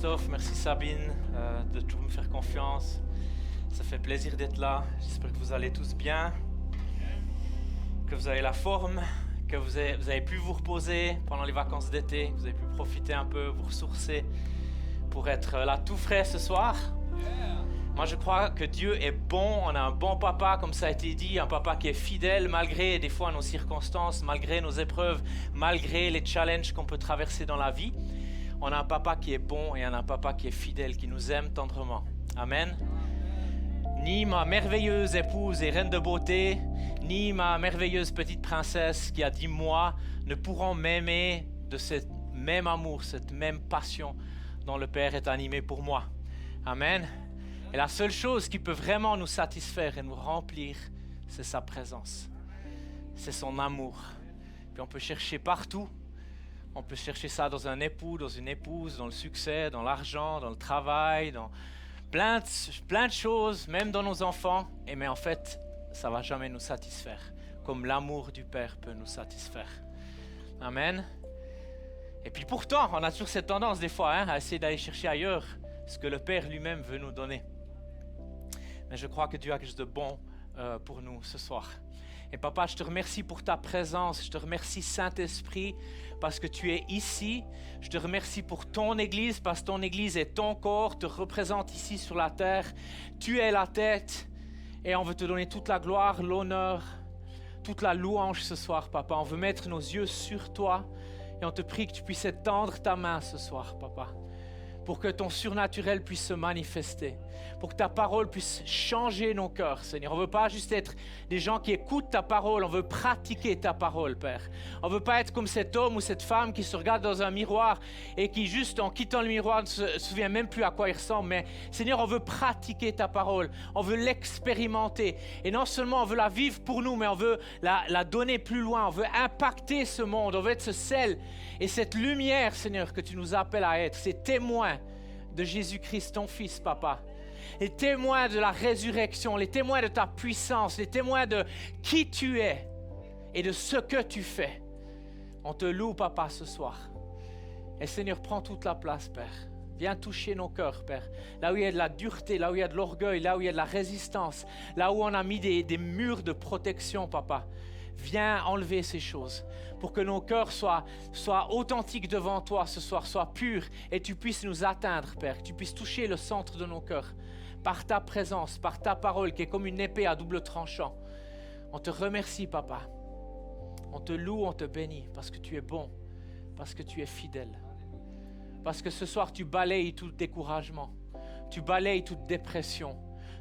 Christophe, merci Sabine de toujours me faire confiance. Ça fait plaisir d'être là. J'espère que vous allez tous bien, que vous avez la forme, que vous avez pu vous reposer pendant les vacances d'été, que vous avez pu profiter un peu, vous ressourcer pour être là tout frais ce soir. Moi, je crois que Dieu est bon. On a un bon papa, comme ça a été dit, un papa qui est fidèle malgré des fois nos circonstances, malgré nos épreuves, malgré les challenges qu'on peut traverser dans la vie. On a un papa qui est bon et on a un papa qui est fidèle, qui nous aime tendrement. Amen. Ni ma merveilleuse épouse et reine de beauté, ni ma merveilleuse petite princesse qui a 10 mois ne pourront m'aimer de ce même amour, cette même passion dont le Père est animé pour moi. Amen. Et la seule chose qui peut vraiment nous satisfaire et nous remplir, c'est sa présence. C'est son amour. Puis on peut chercher partout. On peut chercher ça dans un époux, dans une épouse, dans le succès, dans l'argent, dans le travail, dans plein de choses, même dans nos enfants. Mais en fait, ça ne va jamais nous satisfaire, comme l'amour du Père peut nous satisfaire. Amen. Et puis pourtant, on a toujours cette tendance des fois à essayer d'aller chercher ailleurs ce que le Père lui-même veut nous donner. Mais je crois que Dieu a quelque chose de bon pour nous ce soir. Et papa, je te remercie pour ta présence. Je te remercie, Saint-Esprit, parce que tu es ici. Je te remercie pour ton Église, parce que ton Église est ton corps, te représente ici sur la terre. Tu es la tête et on veut te donner toute la gloire, l'honneur, toute la louange ce soir, papa. On veut mettre nos yeux sur toi et on te prie que tu puisses étendre ta main ce soir, papa, pour que ton surnaturel puisse se manifester, pour que ta parole puisse changer nos cœurs, Seigneur. On ne veut pas juste être des gens qui écoutent ta parole, on veut pratiquer ta parole, Père. On ne veut pas être comme cet homme ou cette femme qui se regarde dans un miroir et qui, juste en quittant le miroir, ne se souvient même plus à quoi il ressemble. Mais Seigneur, on veut pratiquer ta parole, on veut l'expérimenter. Et non seulement on veut la vivre pour nous, mais on veut la donner plus loin, on veut impacter ce monde, on veut être ce sel et cette lumière, Seigneur, que tu nous appelles à être, ces témoins de Jésus-Christ, ton Fils, papa. Les témoins de la résurrection, les témoins de ta puissance, les témoins de qui tu es et de ce que tu fais. On te loue, papa, ce soir. Et Seigneur, prends toute la place, Père. Viens toucher nos cœurs, Père. Là où il y a de la dureté, là où il y a de l'orgueil, là où il y a de la résistance, là où on a mis des murs de protection, papa. Viens enlever ces choses pour que nos cœurs soient authentiques devant toi ce soir, soient purs et tu puisses nous atteindre, Père, que tu puisses toucher le centre de nos cœurs par ta présence, par ta parole qui est comme une épée à double tranchant. On te remercie, papa. On te loue, on te bénit parce que tu es bon, parce que tu es fidèle. Parce que ce soir, tu balayes tout découragement, tu balayes toute dépression.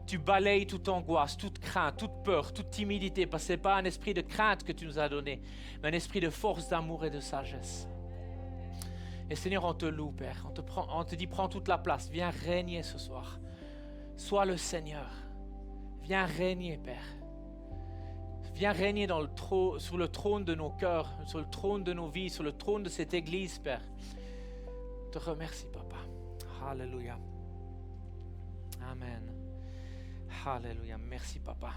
Tu balayes toute angoisse, toute crainte, toute peur, toute timidité, parce que ce n'est pas un esprit de crainte que tu nous as donné, mais un esprit de force, d'amour et de sagesse. Et Seigneur, on te loue, Père. On te dit, prends toute la place. Viens régner ce soir. Sois le Seigneur. Viens régner, Père. Viens régner sur le trône de nos cœurs, sur le trône de nos vies, sur le trône de cette Église, Père. Je te remercie, Papa. Alléluia. Amen. Alléluia, merci papa.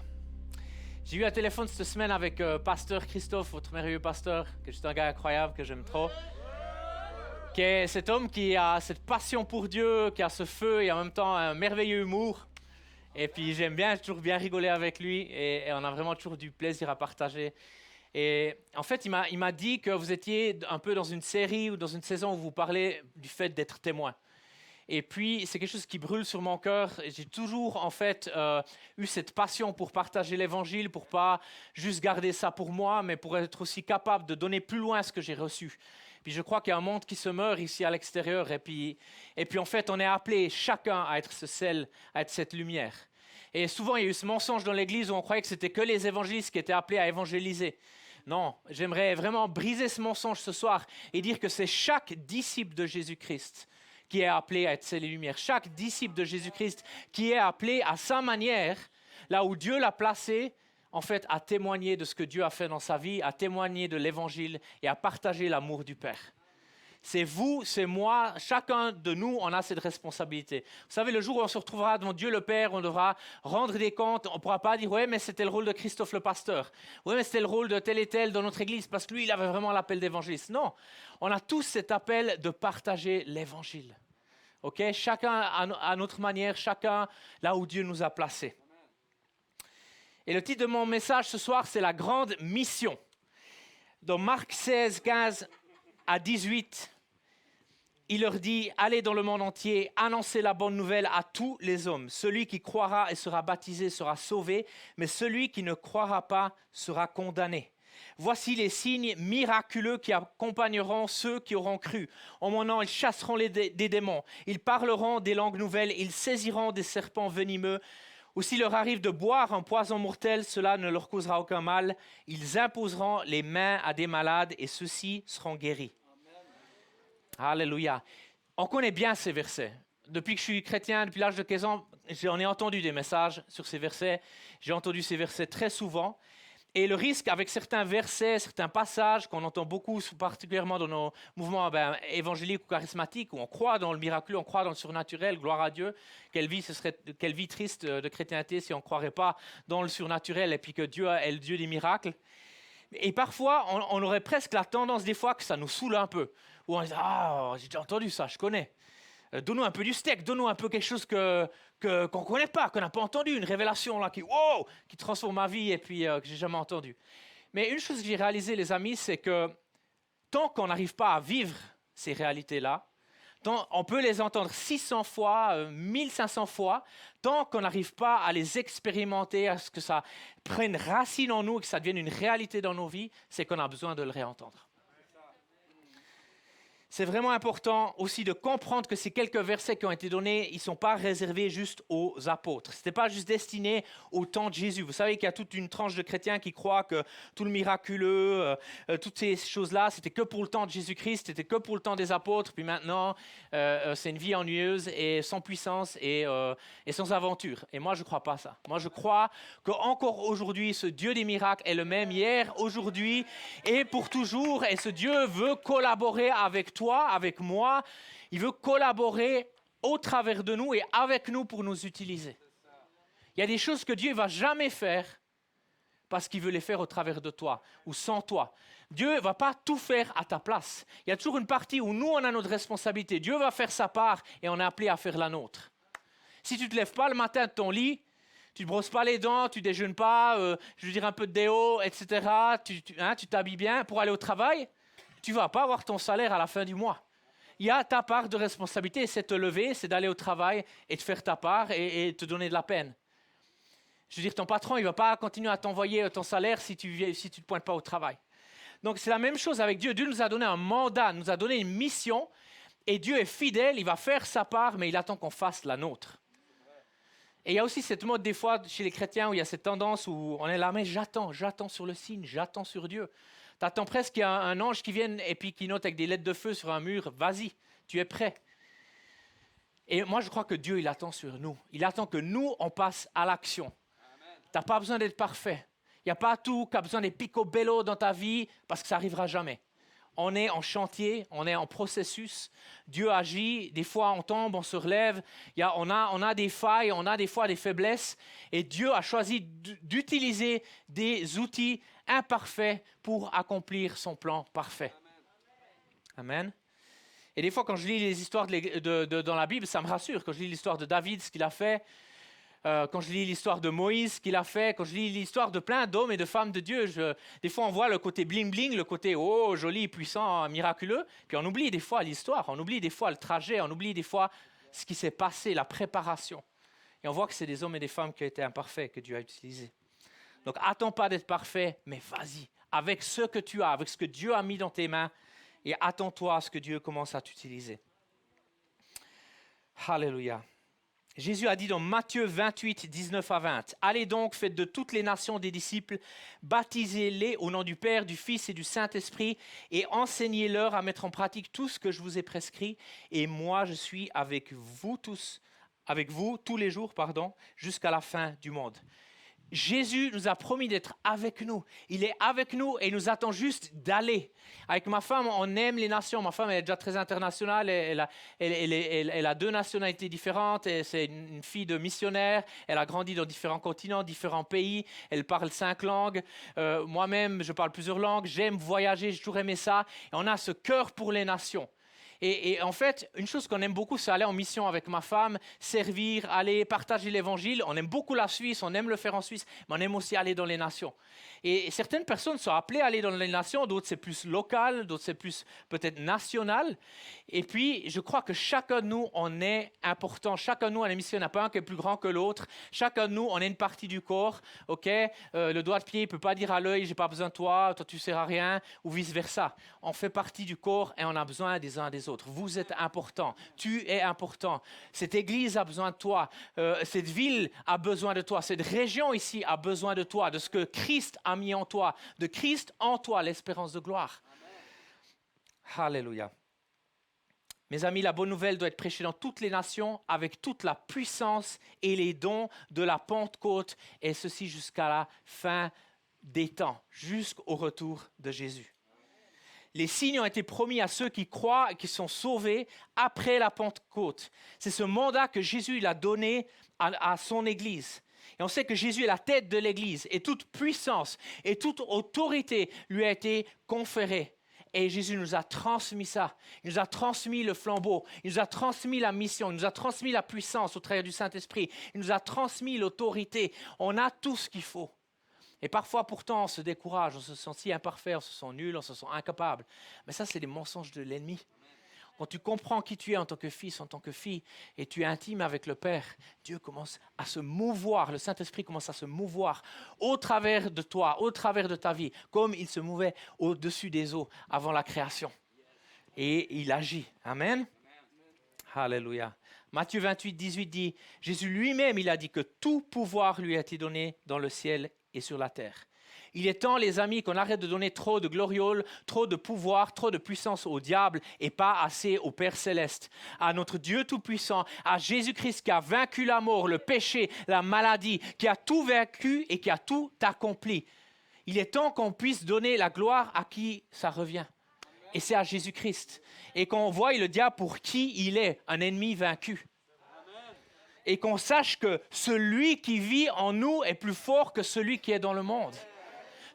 J'ai eu un téléphone cette semaine avec pasteur Christophe, votre merveilleux pasteur, qui est un gars incroyable, que j'aime trop. Qui est cet homme qui a cette passion pour Dieu, qui a ce feu et en même temps un merveilleux humour. Et puis j'ai toujours bien rigolé avec lui et on a vraiment toujours du plaisir à partager. Et en fait, il m'a dit que vous étiez un peu dans une série ou dans une saison où vous parlez du fait d'être témoin. Et puis, c'est quelque chose qui brûle sur mon cœur. Et j'ai toujours, en fait, eu cette passion pour partager l'Évangile, pour pas juste garder ça pour moi, mais pour être aussi capable de donner plus loin ce que j'ai reçu. Puis je crois qu'il y a un monde qui se meurt ici à l'extérieur. Et puis en fait, on est appelé chacun à être ce sel, à être cette lumière. Et souvent, il y a eu ce mensonge dans l'Église où on croyait que c'était que les évangélistes qui étaient appelés à évangéliser. Non, j'aimerais vraiment briser ce mensonge ce soir et dire que c'est chaque disciple de Jésus-Christ qui est appelé à être sel et lumière. Chaque disciple de Jésus-Christ qui est appelé à sa manière, là où Dieu l'a placé, en fait, à témoigner de ce que Dieu a fait dans sa vie, à témoigner de l'Évangile et à partager l'amour du Père. C'est vous, c'est moi, chacun de nous, on a cette responsabilité. Vous savez, le jour où on se retrouvera devant Dieu le Père, on devra rendre des comptes, on ne pourra pas dire « Ouais, mais c'était le rôle de Christophe le pasteur. Ouais, mais c'était le rôle de tel et tel dans notre église, parce que lui, il avait vraiment l'appel d'évangéliste. » Non, on a tous cet appel de partager l'évangile. Ok, chacun à notre manière, chacun là où Dieu nous a placés. Et le titre de mon message ce soir, c'est la grande mission. Dans Marc 16, 15 à 18, il leur dit, allez dans le monde entier, annoncez la bonne nouvelle à tous les hommes. Celui qui croira et sera baptisé sera sauvé, mais celui qui ne croira pas sera condamné. Voici les signes miraculeux qui accompagneront ceux qui auront cru. En mon nom, ils chasseront des démons, ils parleront des langues nouvelles, ils saisiront des serpents venimeux. Ou s'il leur arrive de boire un poison mortel, cela ne leur causera aucun mal. Ils imposeront les mains à des malades et ceux-ci seront guéris. Alléluia. On connaît bien ces versets. Depuis que je suis chrétien, depuis l'âge de 15 ans, j'en ai entendu des messages sur ces versets. J'ai entendu ces versets très souvent. Et le risque avec certains versets, certains passages qu'on entend beaucoup, particulièrement dans nos mouvements évangéliques ou charismatiques, où on croit dans le miraculeux, on croit dans le surnaturel, gloire à Dieu. Quelle vie triste de chrétienté si on ne croirait pas dans le surnaturel et puis que Dieu est le Dieu des miracles. Et parfois, on aurait presque la tendance des fois que ça nous saoule un peu. Où on dit « Ah, j'ai déjà entendu ça, je connais. Donne-nous un peu du steak, donne-nous un peu quelque chose qu'on ne connaît pas, qu'on n'a pas entendu, une révélation là, qui transforme ma vie et puis que je n'ai jamais entendu. » Mais une chose que j'ai réalisée, les amis, c'est que tant qu'on n'arrive pas à vivre ces réalités-là, on peut les entendre 600 fois, 1500 fois, tant qu'on n'arrive pas à les expérimenter, à ce que ça prenne racine en nous et que ça devienne une réalité dans nos vies, c'est qu'on a besoin de le réentendre. C'est vraiment important aussi de comprendre que ces quelques versets qui ont été donnés, ils ne sont pas réservés juste aux apôtres. Ce n'était pas juste destiné au temps de Jésus. Vous savez qu'il y a toute une tranche de chrétiens qui croient que tout le miraculeux, toutes ces choses-là, c'était que pour le temps de Jésus-Christ, c'était que pour le temps des apôtres. Puis maintenant, c'est une vie ennuyeuse et sans puissance et sans aventure. Et moi, je ne crois pas ça. Moi, je crois qu'encore aujourd'hui, ce Dieu des miracles est le même hier, aujourd'hui et pour toujours. Et ce Dieu veut collaborer avec toi, avec moi, il veut collaborer au travers de nous et avec nous pour nous utiliser. Il y a des choses que Dieu ne va jamais faire parce qu'il veut les faire au travers de toi ou sans toi. Dieu ne va pas tout faire à ta place. Il y a toujours une partie où nous, on a notre responsabilité. Dieu va faire sa part et on est appelé à faire la nôtre. Si tu ne te lèves pas le matin de ton lit, tu ne te brosses pas les dents, tu ne déjeunes pas, je veux dire un peu de déo, etc., tu t'habilles bien pour aller au travail, tu ne vas pas avoir ton salaire à la fin du mois. Il y a ta part de responsabilité, c'est de te lever, c'est d'aller au travail et de faire ta part et te donner de la peine. Je veux dire, ton patron, il ne va pas continuer à t'envoyer ton salaire si tu ne te pointes pas au travail. Donc, c'est la même chose avec Dieu. Dieu nous a donné un mandat, nous a donné une mission et Dieu est fidèle, il va faire sa part, mais il attend qu'on fasse la nôtre. Et il y a aussi cette mode des fois chez les chrétiens où il y a cette tendance où on est là, mais j'attends sur le signe, j'attends sur Dieu. Tu attends presque qu'il y a un ange qui vienne et puis qui note avec des lettres de feu sur un mur, vas-y, tu es prêt. Et moi, je crois que Dieu, il attend sur nous. Il attend que nous, on passe à l'action. Tu n'as pas besoin d'être parfait. Il n'y a pas tout qui a besoin des picobello dans ta vie parce que ça n'arrivera jamais. On est en chantier, on est en processus. Dieu agit, des fois on tombe, on se relève. On a des failles, on a des fois des faiblesses. Et Dieu a choisi d'utiliser des outils imparfaits pour accomplir son plan parfait. Amen. Et des fois, quand je lis les histoires dans la Bible, ça me rassure. Quand je lis l'histoire de David, ce qu'il a fait, quand je lis l'histoire de Moïse, ce qu'il a fait, quand je lis l'histoire de plein d'hommes et de femmes de Dieu, des fois on voit le côté bling-bling, le côté oh, joli, puissant, miraculeux, puis on oublie des fois l'histoire, on oublie des fois le trajet, on oublie des fois ce qui s'est passé, la préparation. Et on voit que c'est des hommes et des femmes qui ont été imparfaits, que Dieu a utilisés. Donc attends pas d'être parfait, mais vas-y, avec ce que tu as, avec ce que Dieu a mis dans tes mains, et attends-toi à ce que Dieu commence à t'utiliser. Alléluia. Jésus a dit dans Matthieu 28, 19 à 20, « Allez donc, faites de toutes les nations des disciples, baptisez-les au nom du Père, du Fils et du Saint-Esprit, et enseignez-leur à mettre en pratique tout ce que je vous ai prescrit, et moi je suis avec vous tous les jours, jusqu'à la fin du monde. » Jésus nous a promis d'être avec nous. Il est avec nous et il nous attend juste d'aller. Avec ma femme, on aime les nations. Ma femme elle est déjà très internationale. Elle a 2 nationalités différentes. C'est une fille de missionnaire. Elle a grandi dans différents continents, différents pays. Elle parle 5 langues. Moi-même, je parle plusieurs langues. J'aime voyager, j'ai toujours aimé ça. Et on a ce cœur pour les nations. Et en fait, une chose qu'on aime beaucoup, c'est aller en mission avec ma femme, servir, aller partager l'évangile. On aime beaucoup la Suisse, on aime le faire en Suisse, mais on aime aussi aller dans les nations. Et certaines personnes sont appelées à aller dans les nations, d'autres c'est plus local, d'autres c'est plus peut-être national. Et puis, je crois que chacun de nous, on est important. Chacun de nous, on est mission, il n'y en a pas un qui est plus grand que l'autre. Chacun de nous, on est une partie du corps. Ok, le doigt de pied ne peut pas dire à l'œil, j'ai pas besoin de toi, toi tu ne sers à rien, ou vice-versa. On fait partie du corps et on a besoin des uns des autres. Vous êtes important, tu es important. Cette église a besoin de toi, cette ville a besoin de toi, cette région ici a besoin de toi, de ce que Christ a mis en toi, de Christ en toi, l'espérance de gloire. Amen. Alléluia. Mes amis, la bonne nouvelle doit être prêchée dans toutes les nations avec toute la puissance et les dons de la Pentecôte, et ceci jusqu'à la fin des temps, jusqu'au retour de Jésus. Les signes ont été promis à ceux qui croient et qui sont sauvés après la Pentecôte. C'est ce mandat que Jésus il a donné à son Église. Et on sait que Jésus est la tête de l'Église et toute puissance et toute autorité lui a été conférée. Et Jésus nous a transmis ça. Il nous a transmis le flambeau. Il nous a transmis la mission. Il nous a transmis la puissance au travers du Saint-Esprit. Il nous a transmis l'autorité. On a tout ce qu'il faut. Et parfois, pourtant, on se décourage. On se sent si imparfait, on se sent nul, on se sent incapable. Mais ça, c'est des mensonges de l'ennemi. Quand tu comprends qui tu es en tant que fils, en tant que fille, et tu es intime avec le Père, Dieu commence à se mouvoir, le Saint-Esprit commence à se mouvoir au travers de toi, au travers de ta vie, comme il se mouvait au-dessus des eaux avant la création. Et il agit. Amen. Alléluia. Matthieu 28, 18 dit, Jésus lui-même, il a dit que tout pouvoir lui a été donné dans le ciel et sur la terre. Il est temps, les amis, qu'on arrête de donner trop de gloriole, trop de pouvoir, trop de puissance au diable et pas assez au Père Céleste, à notre Dieu Tout-Puissant, à Jésus-Christ qui a vaincu la mort, le péché, la maladie, qui a tout vaincu et qui a tout accompli. Il est temps qu'on puisse donner la gloire à qui ça revient. Et c'est à Jésus-Christ. Et qu'on voie le diable pour qui il est, un ennemi vaincu. Et qu'on sache que celui qui vit en nous est plus fort que celui qui est dans le monde.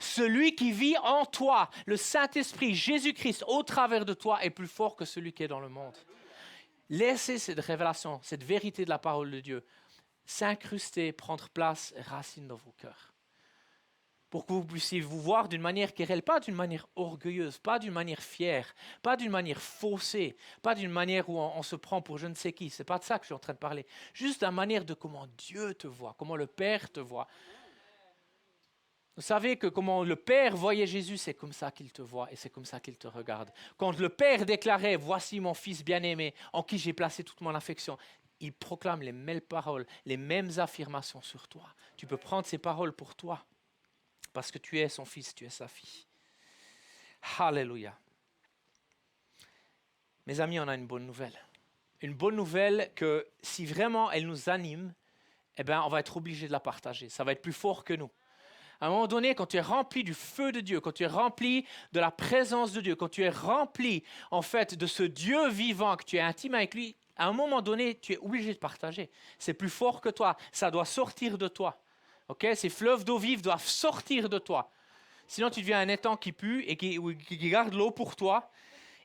Celui qui vit en toi, le Saint-Esprit, Jésus-Christ, au travers de toi, est plus fort que celui qui est dans le monde. Laissez cette révélation, cette vérité de la parole de Dieu s'incruster, prendre place, racine dans vos cœurs. Pour que vous puissiez vous voir d'une manière qui est réelle, pas d'une manière orgueilleuse, pas d'une manière fière, pas d'une manière faussée, pas d'une manière où on se prend pour je ne sais qui. Ce n'est pas de ça que je suis en train de parler. Juste d'une manière de comment Dieu te voit, comment le Père te voit. Vous savez que comment le Père voyait Jésus, c'est comme ça qu'il te voit et c'est comme ça qu'il te regarde. Quand le Père déclarait « Voici mon Fils bien-aimé, en qui j'ai placé toute mon affection », il proclame les mêmes paroles, les mêmes affirmations sur toi. Tu peux prendre ces paroles pour toi parce que tu es son fils, tu es sa fille. Alléluia. Mes amis, on a une bonne nouvelle. Une bonne nouvelle que si vraiment elle nous anime, eh ben, on va être obligé de la partager. Ça va être plus fort que nous. À un moment donné, quand tu es rempli du feu de Dieu, quand tu es rempli de la présence de Dieu, quand tu es rempli en fait de ce Dieu vivant, que tu es intime avec lui, à un moment donné, tu es obligé de partager. C'est plus fort que toi, ça doit sortir de toi. Okay? Ces fleuves d'eau vive doivent sortir de toi. Sinon, tu deviens un étang qui pue et qui garde l'eau pour toi.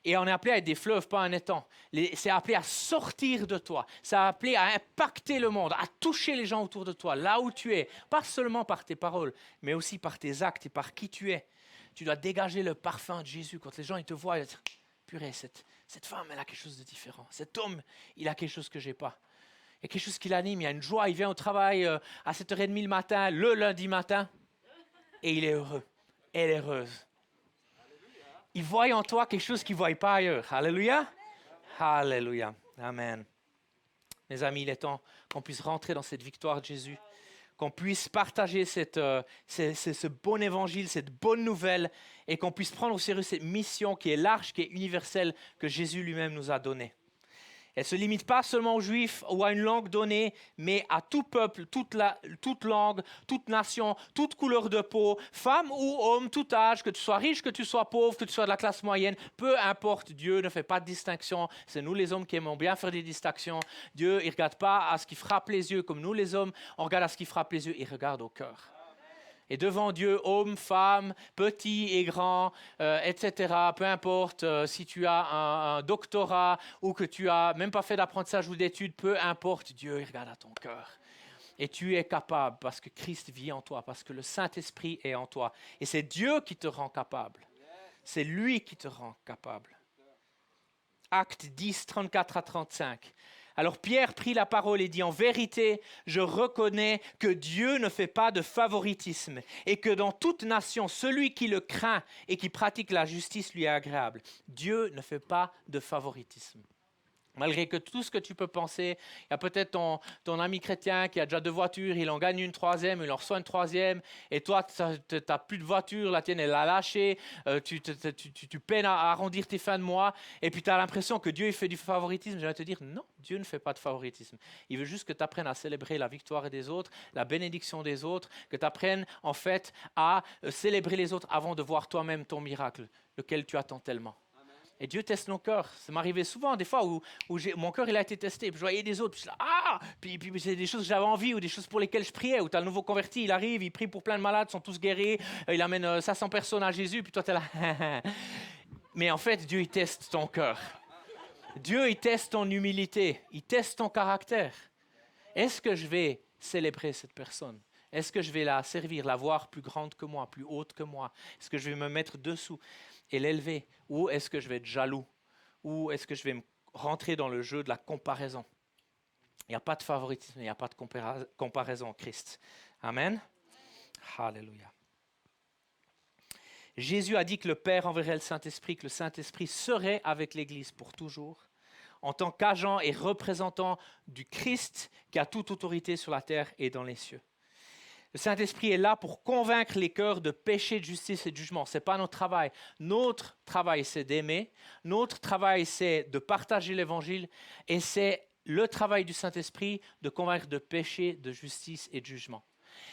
Et on est appelé à être des fleuves, pas un étang. C'est appelé à sortir de toi. C'est appelé à impacter le monde, à toucher les gens autour de toi, là où tu es. Pas seulement par tes paroles, mais aussi par tes actes et par qui tu es. Tu dois dégager le parfum de Jésus. Quand les gens ils te voient, ils disent « Purée, cette femme, elle a quelque chose de différent. Cet homme, il a quelque chose que je n'ai pas. » Il y a quelque chose qui l'anime, il y a une joie. Il vient au travail à 7h30 le matin, le lundi matin, et il est heureux. Elle est heureuse. Il voit en toi quelque chose qu'il ne voit pas ailleurs. Alléluia. Alléluia. Amen. Mes amis, il est temps qu'on puisse rentrer dans cette victoire de Jésus, qu'on puisse partager ce bon évangile, cette bonne nouvelle, et qu'on puisse prendre au sérieux cette mission qui est large, qui est universelle, que Jésus lui-même nous a donnée. Elle ne se limite pas seulement aux Juifs ou à une langue donnée, mais à tout peuple, toute langue, toute nation, toute couleur de peau, femme ou homme, tout âge, que tu sois riche, que tu sois pauvre, que tu sois de la classe moyenne, peu importe, Dieu ne fait pas de distinction. C'est nous les hommes qui aimons bien faire des distinctions. Dieu, il ne regarde pas à ce qui frappe les yeux comme nous les hommes, on regarde à ce qui frappe les yeux, il regarde au cœur. Et devant Dieu, homme, femme, petit et grand, etc., peu importe si tu as un doctorat ou que tu as même pas fait d'apprentissage ou d'études, peu importe, Dieu il regarde à ton cœur. Et tu es capable parce que Christ vit en toi, parce que le Saint-Esprit est en toi. Et c'est Dieu qui te rend capable. C'est lui qui te rend capable. Acte 10, 34 à 35. Alors Pierre prit la parole et dit, en vérité, je reconnais que Dieu ne fait pas de favoritisme et que dans toute nation, celui qui le craint et qui pratique la justice lui est agréable. Dieu ne fait pas de favoritisme. Malgré que tout ce que tu peux penser, il y a peut-être ton ami chrétien qui a déjà 2 voitures, il en gagne une troisième, il en reçoit une troisième, et toi, tu n'as plus de voiture, la tienne, elle l'a lâchée, tu peines à arrondir tes fins de mois, et puis tu as l'impression que Dieu il fait du favoritisme. Je vais te dire, non, Dieu ne fait pas de favoritisme. Il veut juste que tu apprennes à célébrer la victoire des autres, la bénédiction des autres, que tu apprennes en fait à célébrer les autres avant de voir toi-même ton miracle, lequel tu attends tellement. Et Dieu teste nos cœurs. Ça m'arrivait souvent, des fois, où mon cœur il a été testé. Puis je voyais des autres, puis c'est des choses que j'avais envie, ou des choses pour lesquelles je priais, où tu as le nouveau converti, il arrive, il prie pour plein de malades, ils sont tous guéris, il amène 500 personnes à Jésus, puis toi tu es là. Mais en fait, Dieu il teste ton cœur. Dieu il teste ton humilité, il teste ton caractère. Est-ce que je vais célébrer cette personne? Est-ce que je vais la servir, la voir plus grande que moi, plus haute que moi? Est-ce que je vais me mettre dessous et l'élever? Ou est-ce que je vais être jaloux? Ou est-ce que je vais me rentrer dans le jeu de la comparaison? Il n'y a pas de favoritisme, il n'y a pas de comparaison en Christ. Amen. Alléluia. Jésus a dit que le Père enverrait le Saint-Esprit, que le Saint-Esprit serait avec l'Église pour toujours, en tant qu'agent et représentant du Christ qui a toute autorité sur la terre et dans les cieux. Le Saint-Esprit est là pour convaincre les cœurs de péché, de justice et de jugement. Ce n'est pas notre travail. Notre travail, c'est d'aimer. Notre travail, c'est de partager l'Évangile. Et c'est le travail du Saint-Esprit de convaincre de péché, de justice et de jugement.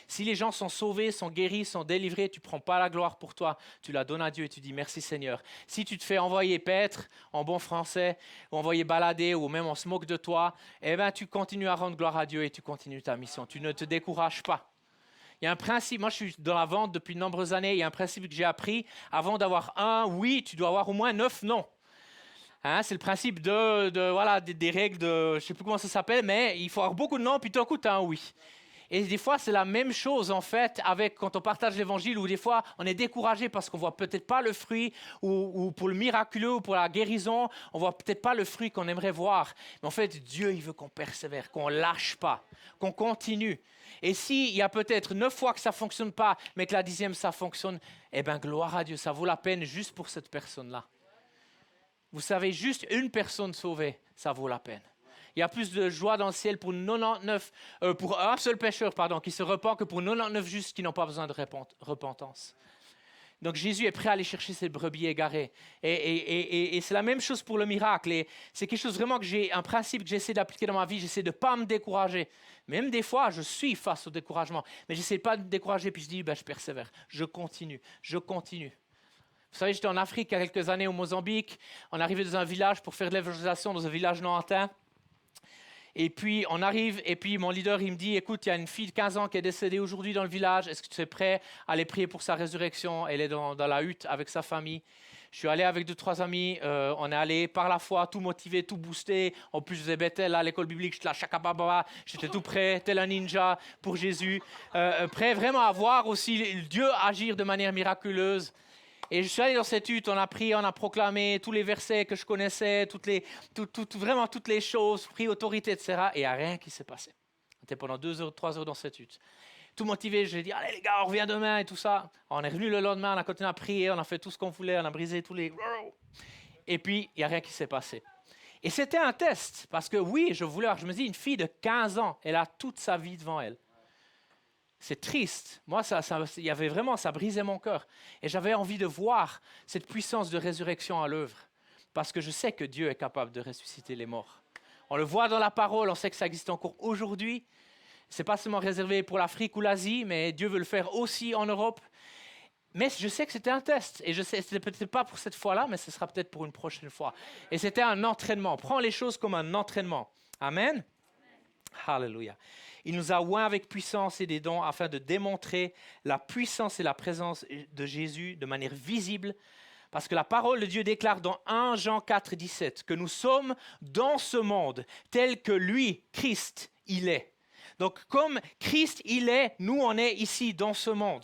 Si les gens sont sauvés, sont guéris, sont délivrés, tu ne prends pas la gloire pour toi. Tu la donnes à Dieu et tu dis merci Seigneur. Si tu te fais envoyer paître, en bon français, ou envoyer balader, ou même on se moque de toi, eh ben, tu continues à rendre gloire à Dieu et tu continues ta mission. Tu ne te décourages pas. Il y a un principe, moi je suis dans la vente depuis de nombreuses années, il y a un principe que j'ai appris, avant d'avoir un oui, tu dois avoir au moins 9 non. Hein, c'est le principe des règles de, je ne sais plus comment ça s'appelle, mais il faut avoir beaucoup de non, puis tout d'un coup tu as un oui. Et des fois, c'est la même chose en fait avec quand on partage l'évangile, où des fois on est découragé parce qu'on ne voit peut-être pas le fruit, ou pour le miraculeux, ou pour la guérison, on ne voit peut-être pas le fruit qu'on aimerait voir. Mais en fait, Dieu, il veut qu'on persévère, qu'on ne lâche pas, qu'on continue. Et s'il y a peut-être 9 fois que ça ne fonctionne pas, mais que la 10e ça fonctionne, eh bien gloire à Dieu, ça vaut la peine juste pour cette personne-là. Vous savez, juste une personne sauvée, ça vaut la peine. Il y a plus de joie dans le ciel pour pour un seul pécheur qui se repent que pour 99 justes qui n'ont pas besoin de repentance. Donc Jésus est prêt à aller chercher ses brebis égarées. Et c'est la même chose pour le miracle. Et c'est quelque chose vraiment un principe que j'essaie d'appliquer dans ma vie. J'essaie de ne pas me décourager. Même des fois, je suis face au découragement. Mais je n'essaie pas de me décourager. Puis je dis, je persévère. Je continue. Vous savez, j'étais en Afrique il y a quelques années, au Mozambique. On arrivait dans un village pour faire de l'évangélisation dans un village lointain. Et puis, on arrive, et puis mon leader, il me dit, écoute, il y a une fille de 15 ans qui est décédée aujourd'hui dans le village. Est-ce que tu es prêt à aller prier pour sa résurrection? Elle est dans la hutte avec sa famille. Je suis allé avec 2-3 amis. On est allé par la foi, tout motivé, tout boosté. En plus, je faisais Bethel à l'école biblique. J'étais là, chakababa. J'étais tout prêt, tel un ninja pour Jésus. Prêt vraiment à voir aussi Dieu agir de manière miraculeuse. Et je suis allé dans cette hutte, on a prié, on a proclamé tous les versets que je connaissais, vraiment toutes les choses, pris autorité, etc. Et il n'y a rien qui s'est passé. On était pendant 2 heures, 3 heures dans cette hutte. Tout motivé, j'ai dit, allez les gars, on revient demain et tout ça. On est revenu le lendemain, on a continué à prier, on a fait tout ce qu'on voulait, on a brisé tous les... Et puis, il n'y a rien qui s'est passé. Et c'était un test, parce que oui, je me dis, une fille de 15 ans, elle a toute sa vie devant elle. C'est triste. Moi, ça brisait mon cœur. Et j'avais envie de voir cette puissance de résurrection à l'œuvre. Parce que je sais que Dieu est capable de ressusciter les morts. On le voit dans la parole, on sait que ça existe encore aujourd'hui. Ce n'est pas seulement réservé pour l'Afrique ou l'Asie, mais Dieu veut le faire aussi en Europe. Mais je sais que c'était un test. Et je sais, ce n'est peut-être pas pour cette fois-là, mais ce sera peut-être pour une prochaine fois. Et c'était un entraînement. Prends les choses comme un entraînement. Amen. Alléluia. Il nous a oints avec puissance et des dons afin de démontrer la puissance et la présence de Jésus de manière visible. Parce que la parole de Dieu déclare dans 1 Jean 4, 17 que nous sommes dans ce monde tel que lui, Christ, il est. Donc comme Christ, il est, nous on est ici dans ce monde.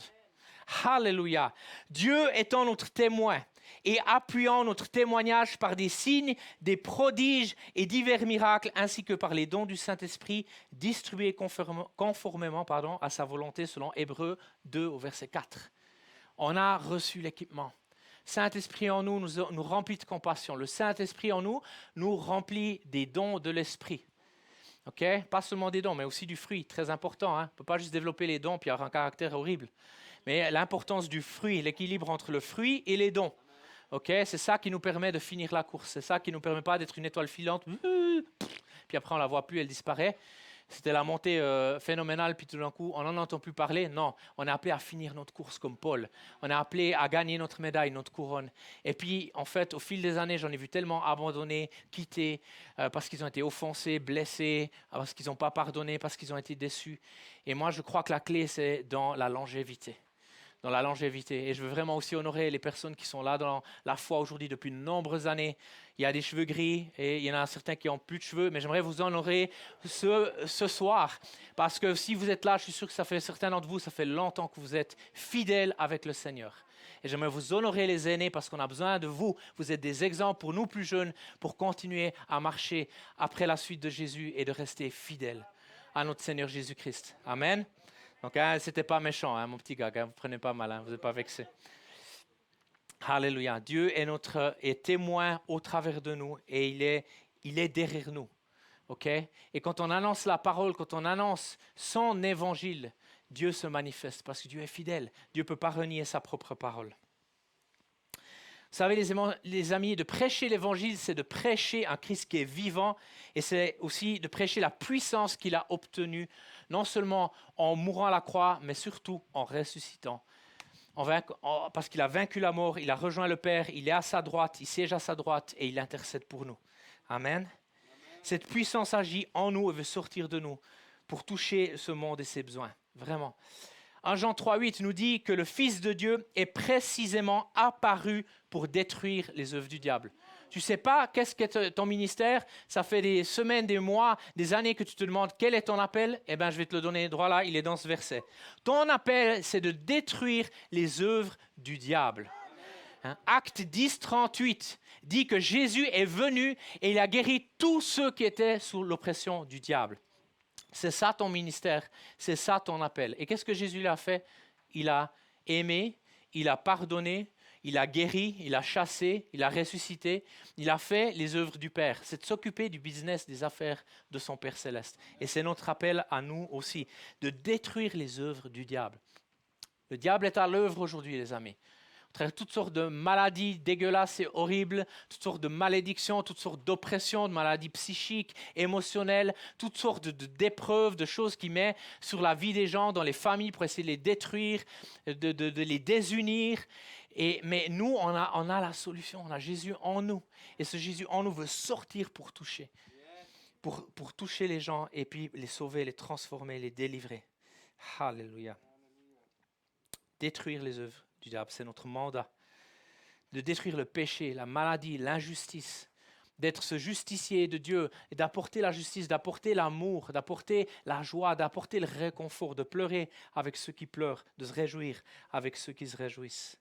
Alléluia. Dieu étant notre témoin et appuyant notre témoignage par des signes, des prodiges et divers miracles, ainsi que par les dons du Saint-Esprit distribués conformément à sa volonté selon Hébreux 2 au verset 4. On a reçu l'équipement. Saint-Esprit en nous nous remplit de compassion. Le Saint-Esprit en nous remplit des dons de l'Esprit. Okay? Pas seulement des dons, mais aussi du fruit, très important. Hein? On ne peut pas juste développer les dons puis avoir un caractère horrible. Mais l'importance du fruit, l'équilibre entre le fruit et les dons. Okay? C'est ça qui nous permet de finir la course. C'est ça qui ne nous permet pas d'être une étoile filante. Puis après, on ne la voit plus, elle disparaît. C'était la montée phénoménale, puis tout d'un coup, on n'en entend plus parler. Non, on est appelé à finir notre course comme Paul. On est appelé à gagner notre médaille, notre couronne. Et puis, en fait, au fil des années, j'en ai vu tellement abandonner, quitter, parce qu'ils ont été offensés, blessés, parce qu'ils n'ont pas pardonné, parce qu'ils ont été déçus. Et moi, je crois que la clé, c'est dans la longévité. Dans la longévité. Et je veux vraiment aussi honorer les personnes qui sont là dans la foi aujourd'hui depuis de nombreuses années. Il y a des cheveux gris et il y en a certains qui n'ont plus de cheveux, mais j'aimerais vous honorer ce soir. Parce que si vous êtes là, je suis sûr que ça fait certains d'entre vous, ça fait longtemps que vous êtes fidèles avec le Seigneur. Et j'aimerais vous honorer les aînés parce qu'on a besoin de vous. Vous êtes des exemples pour nous plus jeunes pour continuer à marcher après la suite de Jésus et de rester fidèles à notre Seigneur Jésus-Christ. Amen. Donc, c'était pas méchant, mon petit gars, vous ne prenez pas mal, vous n'êtes pas vexé. Alléluia. Dieu est témoin au travers de nous et il est derrière nous. Okay? Et quand on annonce la parole, quand on annonce son évangile, Dieu se manifeste parce que Dieu est fidèle. Dieu ne peut pas renier sa propre parole. Vous savez, les amis, de prêcher l'évangile, c'est de prêcher un Christ qui est vivant et c'est aussi de prêcher la puissance qu'il a obtenue, non seulement en mourant à la croix, mais surtout en ressuscitant. Parce qu'il a vaincu la mort, il a rejoint le Père, il est à sa droite, il siège à sa droite et il intercède pour nous. Amen. Cette puissance agit en nous et veut sortir de nous pour toucher ce monde et ses besoins. Vraiment. 1 Jean 3,8 nous dit que le Fils de Dieu est précisément apparu pour détruire les œuvres du diable. Tu ne sais pas qu'est-ce qu'est ton ministère, ça fait des semaines, des mois, des années que tu te demandes quel est ton appel. Eh bien, je vais te le donner droit là, il est dans ce verset. Ton appel, c'est de détruire les œuvres du diable. Acte 10, 38 dit que Jésus est venu et il a guéri tous ceux qui étaient sous l'oppression du diable. C'est ça ton ministère, c'est ça ton appel. Et qu'est-ce que Jésus a fait? Il a aimé, il a pardonné, il a guéri, il a chassé, il a ressuscité. Il a fait les œuvres du Père. C'est de s'occuper du business, des affaires de son Père céleste. Et c'est notre appel à nous aussi, de détruire les œuvres du diable. Le diable est à l'œuvre aujourd'hui, les amis. Toutes sortes de maladies dégueulasses et horribles, toutes sortes de malédictions, toutes sortes d'oppressions, de maladies psychiques, émotionnelles, toutes sortes d'épreuves, de choses qu'il met sur la vie des gens, dans les familles pour essayer de les détruire, de les désunir. Mais nous, on a la solution, on a Jésus en nous. Et ce Jésus en nous veut sortir pour toucher. Pour toucher les gens et puis les sauver, les transformer, les délivrer. Alléluia. Détruire les œuvres du diable, c'est notre mandat. De détruire le péché, la maladie, l'injustice. D'être ce justicier de Dieu et d'apporter la justice, d'apporter l'amour, d'apporter la joie, d'apporter le réconfort, de pleurer avec ceux qui pleurent, de se réjouir avec ceux qui se réjouissent.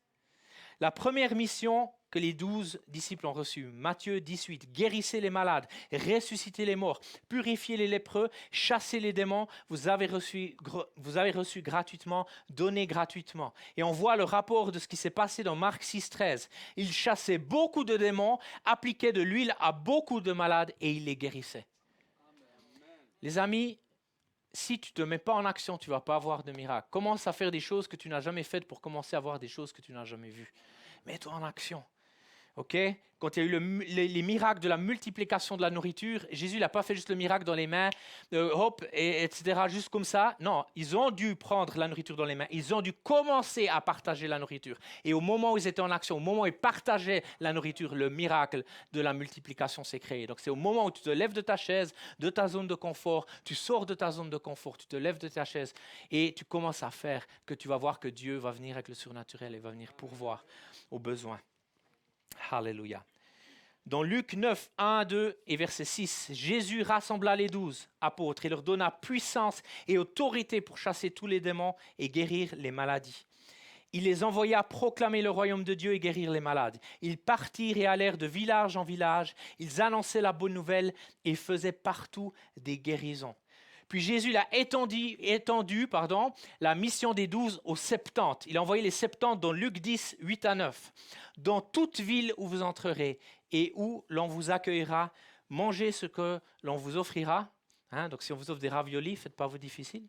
La première mission que les 12 disciples ont reçue, Matthieu 18, guérissez les malades, ressuscitez les morts, purifiez les lépreux, chassez les démons, vous avez reçu gratuitement, donnez gratuitement. Et on voit le rapport de ce qui s'est passé dans Marc 6, 13. Il chassait beaucoup de démons, appliquait de l'huile à beaucoup de malades et il les guérissait. Les amis, si tu ne te mets pas en action, tu ne vas pas avoir de miracle. Commence à faire des choses que tu n'as jamais faites pour commencer à voir des choses que tu n'as jamais vues. Mets-toi en action. Ok, quand il y a eu les miracles de la multiplication de la nourriture, Jésus n'a pas fait juste le miracle dans les mains, hop, etc., juste comme ça. Non, ils ont dû prendre la nourriture dans les mains. Ils ont dû commencer à partager la nourriture. Et au moment où ils étaient en action, au moment où ils partageaient la nourriture, le miracle de la multiplication s'est créé. Donc c'est au moment où tu te lèves de ta chaise, de ta zone de confort, tu sors de ta zone de confort, tu te lèves de ta chaise et tu commences à faire que tu vas voir que Dieu va venir avec le surnaturel et va venir pourvoir aux besoins. Alléluia. Dans Luc 9, 1, 2 et verset 6, Jésus rassembla les 12 apôtres et leur donna puissance et autorité pour chasser tous les démons et guérir les maladies. Il les envoya proclamer le royaume de Dieu et guérir les malades. Ils partirent et allèrent de village en village. Ils annonçaient la bonne nouvelle et faisaient partout des guérisons. Puis Jésus a étendu la mission des 12 aux 70. Il a envoyé les 70 dans Luc 10, 8 à 9. Dans toute ville où vous entrerez et où l'on vous accueillera, mangez ce que l'on vous offrira. Donc si on vous offre des raviolis, faites pas vous difficile.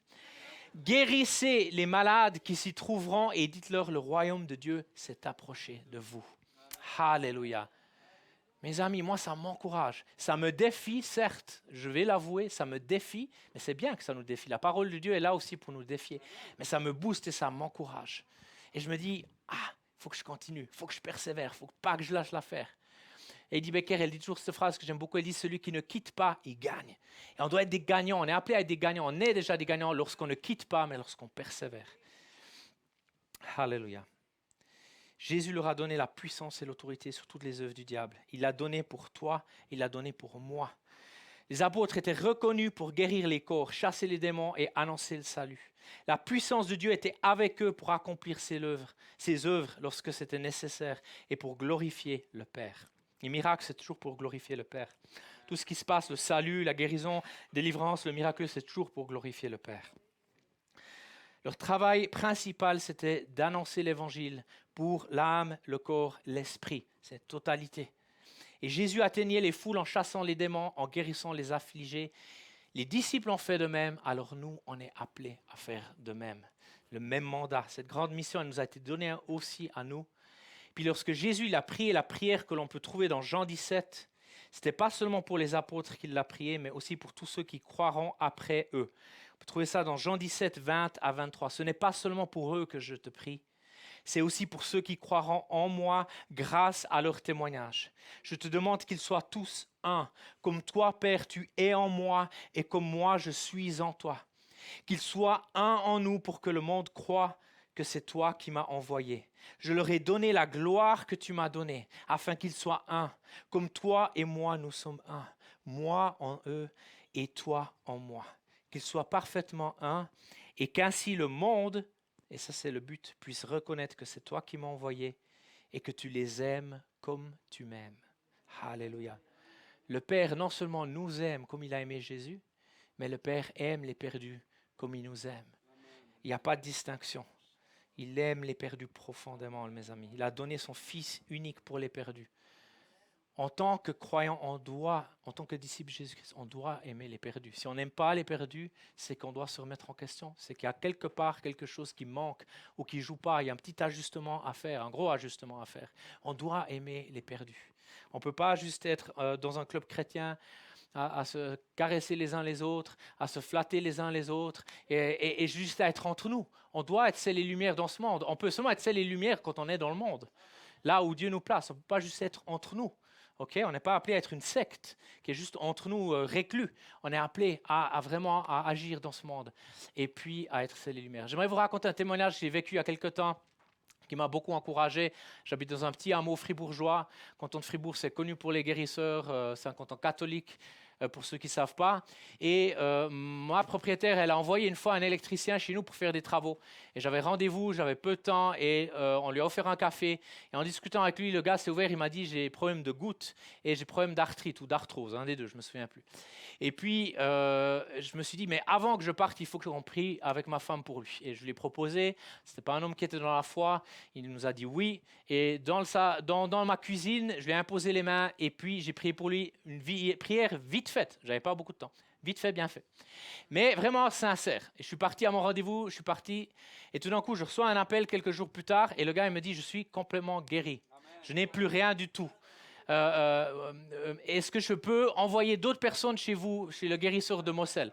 Guérissez les malades qui s'y trouveront et dites-leur le royaume de Dieu s'est approché de vous. Alléluia. Mes amis, moi, ça m'encourage. Ça me défie, certes, je vais l'avouer, ça me défie, mais c'est bien que ça nous défie. La parole de Dieu est là aussi pour nous défier. Mais ça me booste et ça m'encourage. Et je me dis, il faut que je continue, il faut que je persévère, il ne faut pas que je lâche l'affaire. Et Eddie Becker, elle dit toujours cette phrase que j'aime beaucoup, elle dit, celui qui ne quitte pas, il gagne. Et on doit être des gagnants, on est appelé à être des gagnants, on est déjà des gagnants lorsqu'on ne quitte pas, mais lorsqu'on persévère. Alléluia. Jésus leur a donné la puissance et l'autorité sur toutes les œuvres du diable. Il l'a donné pour toi, il l'a donné pour moi. Les apôtres étaient reconnus pour guérir les corps, chasser les démons et annoncer le salut. La puissance de Dieu était avec eux pour accomplir ses œuvres lorsque c'était nécessaire et pour glorifier le Père. Les miracles, c'est toujours pour glorifier le Père. Tout ce qui se passe, le salut, la guérison, la délivrance, le miracle, c'est toujours pour glorifier le Père. Leur travail principal, c'était d'annoncer l'évangile pour l'âme, le corps, l'esprit, cette totalité. Et Jésus atteignait les foules en chassant les démons, en guérissant les affligés. Les disciples ont fait de même, alors nous, on est appelés à faire de même. Le même mandat, cette grande mission, elle nous a été donnée aussi à nous. Puis lorsque Jésus il a prié la prière que l'on peut trouver dans Jean 17, ce n'était pas seulement pour les apôtres qu'il l'a prié, mais aussi pour tous ceux qui croiront après eux. On peut trouver ça dans Jean 17, 20 à 23. Ce n'est pas seulement pour eux que je te prie, c'est aussi pour ceux qui croiront en moi grâce à leur témoignage. Je te demande qu'ils soient tous un, comme toi, Père, tu es en moi et comme moi, je suis en toi. Qu'ils soient un en nous pour que le monde croie que c'est toi qui m'as envoyé. Je leur ai donné la gloire que tu m'as donnée, afin qu'ils soient un, comme toi et moi, nous sommes un. Moi en eux et toi en moi. Qu'ils soient parfaitement un, et qu'ainsi le monde, et ça c'est le but, puisse reconnaître que c'est toi qui m'as envoyé et que tu les aimes comme tu m'aimes. Alléluia. Le Père non seulement nous aime comme il a aimé Jésus, mais le Père aime les perdus comme il nous aime. Il n'y a pas de distinction. Il aime les perdus profondément, mes amis. Il a donné son Fils unique pour les perdus. En tant que croyant, en tant que disciple de Jésus-Christ, on doit aimer les perdus. Si on n'aime pas les perdus, c'est qu'on doit se remettre en question. C'est qu'il y a quelque part quelque chose qui manque ou qui ne joue pas. Il y a un petit ajustement à faire, un gros ajustement à faire. On doit aimer les perdus. On ne peut pas juste être dans un club chrétien à se caresser les uns les autres, à se flatter les uns les autres et juste à être entre nous. On doit être sel et lumière dans ce monde. On peut seulement être sel et lumière quand on est dans le monde. Là où Dieu nous place, on ne peut pas juste être entre nous. Okay? On n'est pas appelé à être une secte qui est juste entre nous reclus. On est appelé à vraiment à agir dans ce monde et puis à être sel et lumière. J'aimerais vous raconter un témoignage que j'ai vécu il y a quelque temps qui m'a beaucoup encouragé. J'habite dans un petit hameau fribourgeois. Le canton de Fribourg, c'est connu pour les guérisseurs. C'est un canton catholique, pour ceux qui ne savent pas. Et ma propriétaire, elle a envoyé une fois un électricien chez nous pour faire des travaux. Et j'avais rendez-vous, j'avais peu de temps et on lui a offert un café. Et en discutant avec lui, le gars s'est ouvert, il m'a dit « j'ai problème de goutte et j'ai problème d'arthrite ou d'arthrose, un des deux, je ne me souviens plus. » Et puis, je me suis dit « mais avant que je parte, il faut qu'on prie avec ma femme pour lui. » Et je lui ai proposé, ce n'était pas un homme qui était dans la foi, il nous a dit oui. Et dans ma cuisine, je lui ai imposé les mains et puis j'ai prié pour lui une prière vite faite. Je n'avais pas beaucoup de temps. Vite fait, bien fait. Mais vraiment sincère. Et je suis parti à mon rendez-vous, et tout d'un coup, je reçois un appel quelques jours plus tard et le gars il me dit « je suis complètement guéri ». Je n'ai plus rien du tout. Est-ce que je peux envoyer d'autres personnes chez vous, chez le guérisseur de Moselle?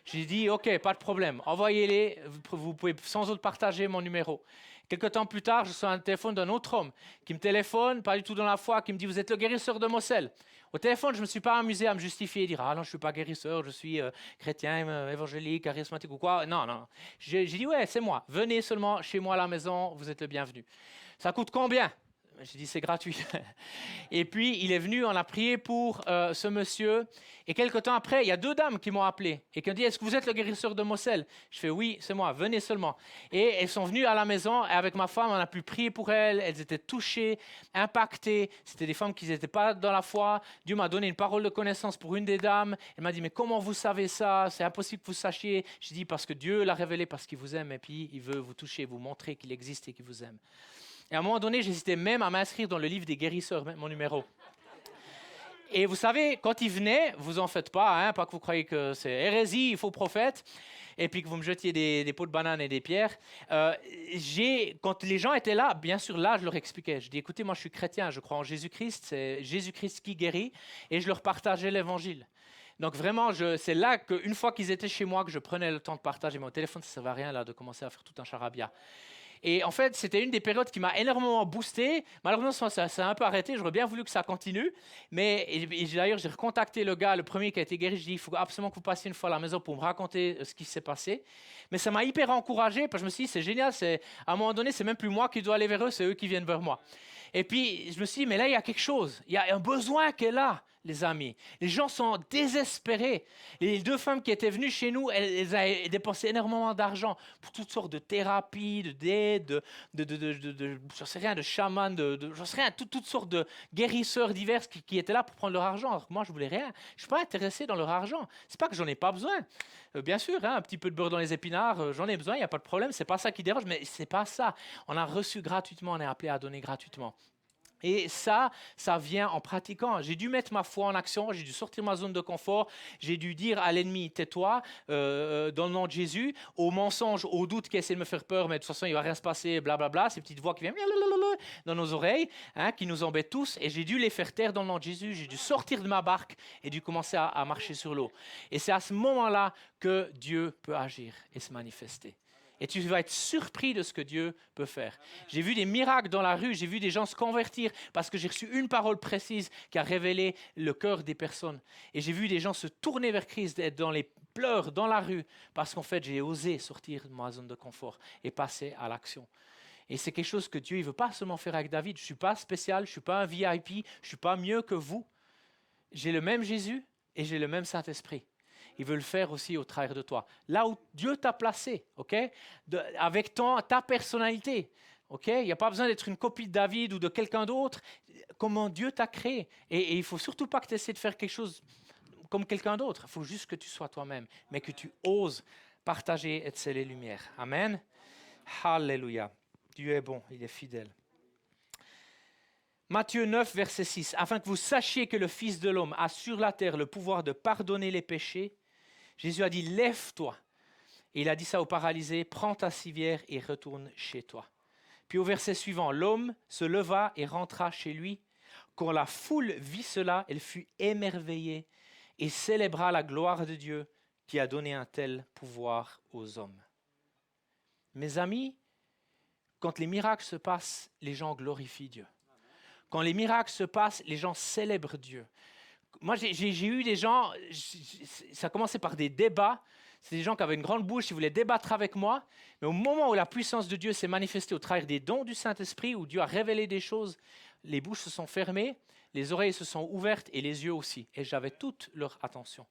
J'ai dit, OK, pas de problème, envoyez-les, vous pouvez sans doute partager mon numéro. Quelque temps plus tard, je reçois un téléphone d'un autre homme qui me téléphone, pas du tout dans la foi, qui me dit, vous êtes le guérisseur de Moselle. Au téléphone, je ne me suis pas amusé à me justifier et dire, ah non, je ne suis pas guérisseur, je suis chrétien, évangélique, charismatique ou quoi. Non, non. J'ai dit, ouais, c'est moi. Venez seulement chez moi à la maison, vous êtes le bienvenu. Ça coûte combien? J'ai dit, c'est gratuit. Et puis, il est venu, on a prié pour ce monsieur. Et quelque temps après, il y a 2 dames qui m'ont appelé et qui ont dit, est-ce que vous êtes le guérisseur de Moselle? Je fais, oui, c'est moi, venez seulement. Et elles sont venues à la maison et avec ma femme, on a pu prier pour elles. Elles étaient touchées, impactées. C'était des femmes qui n'étaient pas dans la foi. Dieu m'a donné une parole de connaissance pour une des dames. Elle m'a dit, mais comment vous savez ça? C'est impossible que vous sachiez. J'ai dit, parce que Dieu l'a révélé, parce qu'il vous aime et puis il veut vous toucher, vous montrer qu'il existe et qu'il vous aime. Et à un moment donné, j'hésitais même à m'inscrire dans le livre des guérisseurs, mon numéro. Et vous savez, quand il venait, vous en faites pas, hein, pas que vous croyez que c'est hérésie, il faut prophète, et puis que vous me jetiez des pots de bananes et des pierres. Quand les gens étaient là, bien sûr, là, je leur expliquais. Je dis, écoutez, moi, je suis chrétien, je crois en Jésus-Christ, c'est Jésus-Christ qui guérit, et je leur partageais l'évangile. Donc vraiment, c'est là qu'une fois qu'ils étaient chez moi, que je prenais le temps de partager. Mon téléphone, ça ne servait à rien là, de commencer à faire tout un charabia. Et en fait, c'était une des périodes qui m'a énormément boosté. Malheureusement, ça a un peu arrêté. J'aurais bien voulu que ça continue. Mais d'ailleurs, j'ai recontacté le gars, le premier qui a été guéri. Je lui ai dit, il faut absolument que vous passiez une fois à la maison pour me raconter ce qui s'est passé. Mais ça m'a hyper encouragé parce que je me suis dit, c'est génial. À un moment donné, c'est même plus moi qui dois aller vers eux, c'est eux qui viennent vers moi. Et puis, je me suis dit, mais là, il y a quelque chose. Il y a un besoin qui est là, les amis. Les gens sont désespérés. Les 2 femmes qui étaient venues chez nous, elles avaient dépensé énormément d'argent pour toutes sortes de thérapies, d'aides, j'en sais rien, de chamans, j'en sais rien, toutes sortes de guérisseurs divers qui étaient là pour prendre leur argent. Alors que moi, je voulais rien. Je ne suis pas intéressé dans leur argent. C'est pas que j'en ai pas besoin. Bien sûr, hein, un petit peu de beurre dans les épinards, j'en ai besoin, il n'y a pas de problème. C'est pas ça qui dérange, mais c'est pas ça. On a reçu gratuitement, on est appelé à donner gratuitement. Et ça vient en pratiquant. J'ai dû mettre ma foi en action, j'ai dû sortir ma zone de confort, j'ai dû dire à l'ennemi, tais-toi, dans le nom de Jésus, au mensonge, au doute qui essaie de me faire peur, mais de toute façon, il ne va rien se passer, blablabla, ces petites voix qui viennent dans nos oreilles, hein, qui nous embêtent tous, et j'ai dû les faire taire dans le nom de Jésus, j'ai dû sortir de ma barque et dû commencer à marcher sur l'eau. Et c'est à ce moment-là que Dieu peut agir et se manifester. Et tu vas être surpris de ce que Dieu peut faire. J'ai vu des miracles dans la rue, j'ai vu des gens se convertir parce que j'ai reçu une parole précise qui a révélé le cœur des personnes. Et j'ai vu des gens se tourner vers Christ, être dans les pleurs, dans la rue, parce qu'en fait, j'ai osé sortir de ma zone de confort et passer à l'action. Et c'est quelque chose que Dieu ne veut pas seulement faire avec David. Je ne suis pas spécial, je ne suis pas un VIP, je ne suis pas mieux que vous. J'ai le même Jésus et j'ai le même Saint-Esprit. Il veut le faire aussi au travers de toi. Là où Dieu t'a placé, okay? Avec ta personnalité. Okay? Il n'y a pas besoin d'être une copie de David ou de quelqu'un d'autre. Comment Dieu t'a créé. Et il ne faut surtout pas que tu essaies de faire quelque chose comme quelqu'un d'autre. Il faut juste que tu sois toi-même, mais que tu oses partager et sceller les lumières. Amen. Alléluia. Dieu est bon, il est fidèle. Matthieu 9, verset 6. Afin que vous sachiez que le Fils de l'homme a sur la terre le pouvoir de pardonner les péchés, Jésus a dit, lève-toi. Et il a dit ça au paralysé, prends ta civière et retourne chez toi. Puis au verset suivant, l'homme se leva et rentra chez lui. Quand la foule vit cela, elle fut émerveillée et célébra la gloire de Dieu qui a donné un tel pouvoir aux hommes. Mes amis, quand les miracles se passent, les gens glorifient Dieu. Quand les miracles se passent, les gens célèbrent Dieu. Moi, j'ai eu des gens, ça commençait par des débats. C'est des gens qui avaient une grande bouche, ils voulaient débattre avec moi. Mais au moment où la puissance de Dieu s'est manifestée au travers des dons du Saint-Esprit, où Dieu a révélé des choses, les bouches se sont fermées, les oreilles se sont ouvertes et les yeux aussi. Et j'avais toute leur attention.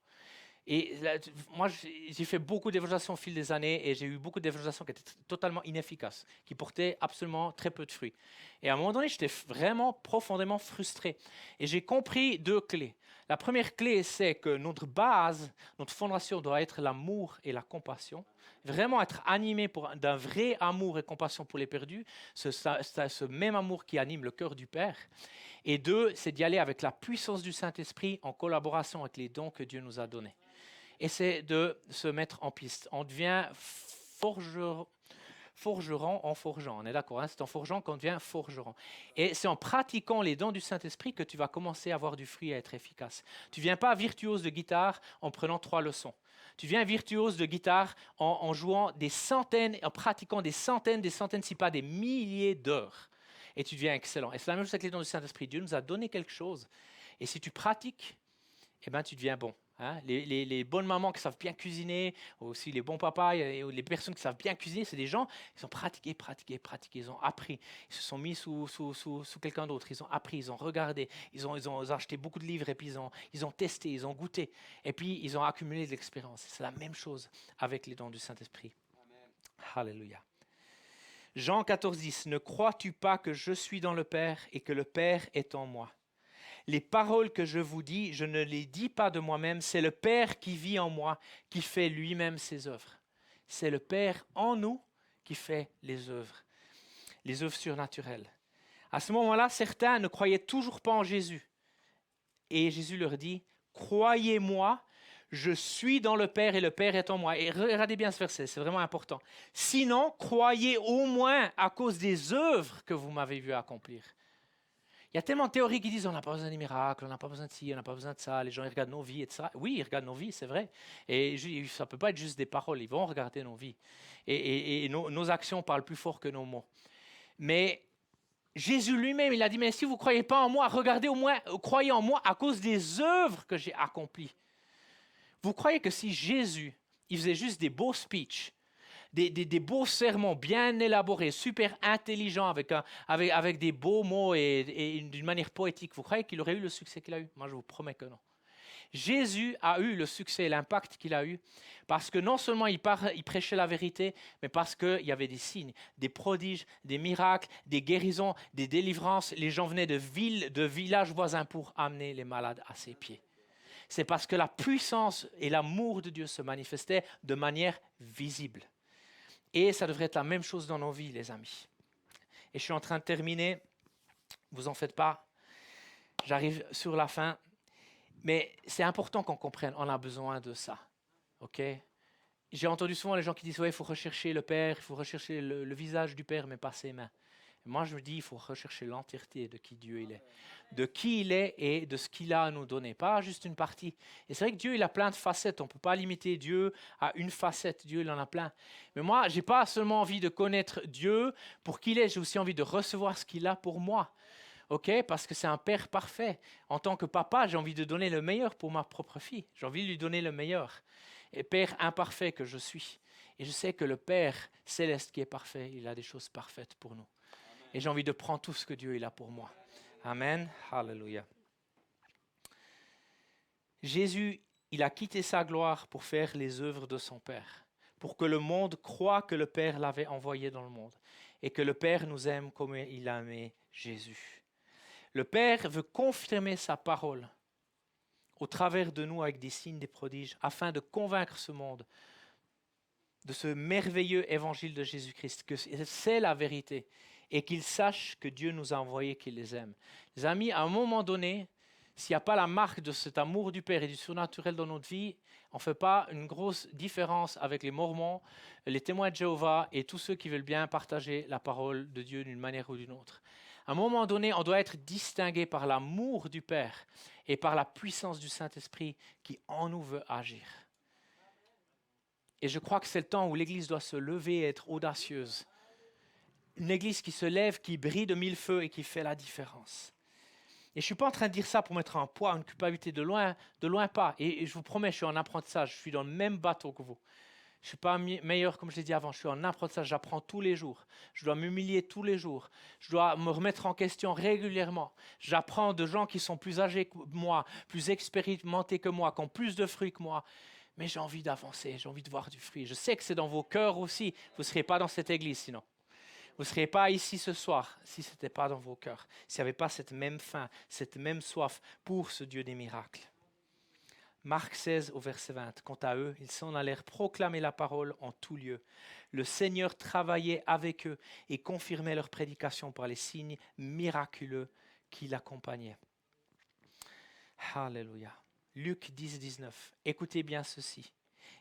Et là, moi, j'ai fait beaucoup d'évangélisation au fil des années et j'ai eu beaucoup d'évangélisation qui étaient totalement inefficaces, qui portaient absolument très peu de fruits. Et à un moment donné, j'étais vraiment profondément frustré. Et j'ai compris 2 clés. La première clé, c'est que notre base, notre fondation doit être l'amour et la compassion. Vraiment être animé d'un vrai amour et compassion pour les perdus, c'est ce même amour qui anime le cœur du Père. Et 2, c'est d'y aller avec la puissance du Saint-Esprit en collaboration avec les dons que Dieu nous a donnés. Et c'est de se mettre en piste. On devient forgeron en forgeant. On est d'accord, hein? C'est en forgeant qu'on devient forgeron. Et c'est en pratiquant les dons du Saint-Esprit que tu vas commencer à avoir du fruit et à être efficace. Tu ne viens pas virtuose de guitare en prenant 3 leçons. Tu viens virtuose de guitare en jouant des centaines, en pratiquant des centaines, si pas des milliers d'heures. Et tu deviens excellent. Et c'est la même chose avec les dons du Saint-Esprit. Dieu nous a donné quelque chose. Et si tu pratiques, eh ben, tu deviens bon. Hein? Les bonnes mamans qui savent bien cuisiner, aussi les bons papas et les personnes qui savent bien cuisiner, c'est des gens qui ont pratiqué, ils ont appris. Ils se sont mis sous quelqu'un d'autre, ils ont appris, ils ont regardé, ils ont acheté beaucoup de livres et puis ils ont testé, ils ont goûté et puis ils ont accumulé de l'expérience. C'est la même chose avec les dons du Saint-Esprit. Alléluia. Jean 14,10 « Ne crois-tu pas que je suis dans le Père et que le Père est en moi ? Les paroles que je vous dis, je ne les dis pas de moi-même, c'est le Père qui vit en moi, qui fait lui-même ses œuvres. » C'est le Père en nous qui fait les œuvres surnaturelles. À ce moment-là, certains ne croyaient toujours pas en Jésus. Et Jésus leur dit, « Croyez-moi, je suis dans le Père et le Père est en moi. » Et regardez bien ce verset, c'est vraiment important. « Sinon, croyez au moins à cause des œuvres que vous m'avez vu accomplir. » Il y a tellement de théories qui disent on n'a pas besoin des miracles, on n'a pas besoin de ci, on n'a pas besoin de ça, les gens ils regardent nos vies, etc. Oui, ils regardent nos vies, c'est vrai. Et ça ne peut pas être juste des paroles, ils vont regarder nos vies. Et nos actions parlent plus fort que nos mots. Mais Jésus lui-même, il a dit, mais si vous ne croyez pas en moi, regardez au moins, croyez en moi à cause des œuvres que j'ai accomplies. Vous croyez que si Jésus, il faisait juste des beaux speeches, des beaux sermons bien élaborés, super intelligents, avec des beaux mots et d'une manière poétique, vous croyez qu'il aurait eu le succès qu'il a eu? Moi, je vous promets que non. Jésus a eu le succès et l'impact qu'il a eu parce que non seulement il prêchait la vérité, mais parce qu'il y avait des signes, des prodiges, des miracles, des guérisons, des délivrances. Les gens venaient de villes, de villages voisins pour amener les malades à ses pieds. C'est parce que la puissance et l'amour de Dieu se manifestaient de manière visible. Et ça devrait être la même chose dans nos vies, les amis. Et je suis en train de terminer. Vous en faites pas. J'arrive sur la fin. Mais c'est important qu'on comprenne, on a besoin de ça. Ok? J'ai entendu souvent les gens qui disent, ouais, il faut rechercher le Père, il faut rechercher le visage du Père, mais pas ses mains. Et moi, je me dis, il faut rechercher l'entièreté de qui Dieu il est. De qui il est et de ce qu'il a à nous donner, pas juste une partie. Et c'est vrai que Dieu, il a plein de facettes. On ne peut pas limiter Dieu à une facette. Dieu, il en a plein. Mais moi, je n'ai pas seulement envie de connaître Dieu pour qui il est, j'ai aussi envie de recevoir ce qu'il a pour moi. Okay, parce que c'est un père parfait. En tant que papa, j'ai envie de donner le meilleur pour ma propre fille. J'ai envie de lui donner le meilleur. Et père imparfait que je suis. Et je sais que le Père céleste qui est parfait, il a des choses parfaites pour nous. Amen. Et j'ai envie de prendre tout ce que Dieu il a pour moi. Amen. Alléluia. Jésus, il a quitté sa gloire pour faire les œuvres de son Père. Pour que le monde croie que le Père l'avait envoyé dans le monde. Et que le Père nous aime comme il a aimé Jésus. Le Père veut confirmer sa parole au travers de nous avec des signes, des prodiges, afin de convaincre ce monde de ce merveilleux évangile de Jésus-Christ, que c'est la vérité et qu'ils sachent que Dieu nous a envoyés, qu'il les aime. Les amis, à un moment donné, s'il n'y a pas la marque de cet amour du Père et du surnaturel dans notre vie, on ne fait pas une grosse différence avec les Mormons, les témoins de Jéhovah et tous ceux qui veulent bien partager la parole de Dieu d'une manière ou d'une autre. À un moment donné, on doit être distingué par l'amour du Père et par la puissance du Saint-Esprit qui en nous veut agir. Et je crois que c'est le temps où l'Église doit se lever et être audacieuse. Une Église qui se lève, qui brille de mille feux et qui fait la différence. Et je ne suis pas en train de dire ça pour mettre un poids, une culpabilité, de loin pas. Et je vous promets, je suis en apprentissage, je suis dans le même bateau que vous. Je ne suis pas meilleur, comme je l'ai dit avant, je suis en apprentissage, j'apprends tous les jours. Je dois m'humilier tous les jours. Je dois me remettre en question régulièrement. J'apprends de gens qui sont plus âgés que moi, plus expérimentés que moi, qui ont plus de fruits que moi. Mais j'ai envie d'avancer, j'ai envie de voir du fruit. Je sais que c'est dans vos cœurs aussi. Vous ne seriez pas dans cette église sinon. Vous ne seriez pas ici ce soir si ce n'était pas dans vos cœurs. S'il n'y avait pas cette même faim, cette même soif pour ce Dieu des miracles. Marc 16 au verset 20. Quant à eux, ils s'en allèrent proclamer la parole en tout lieu. Le Seigneur travaillait avec eux et confirmait leur prédication par les signes miraculeux qui l'accompagnaient. Alléluia. Luc 10, 19. Écoutez bien ceci.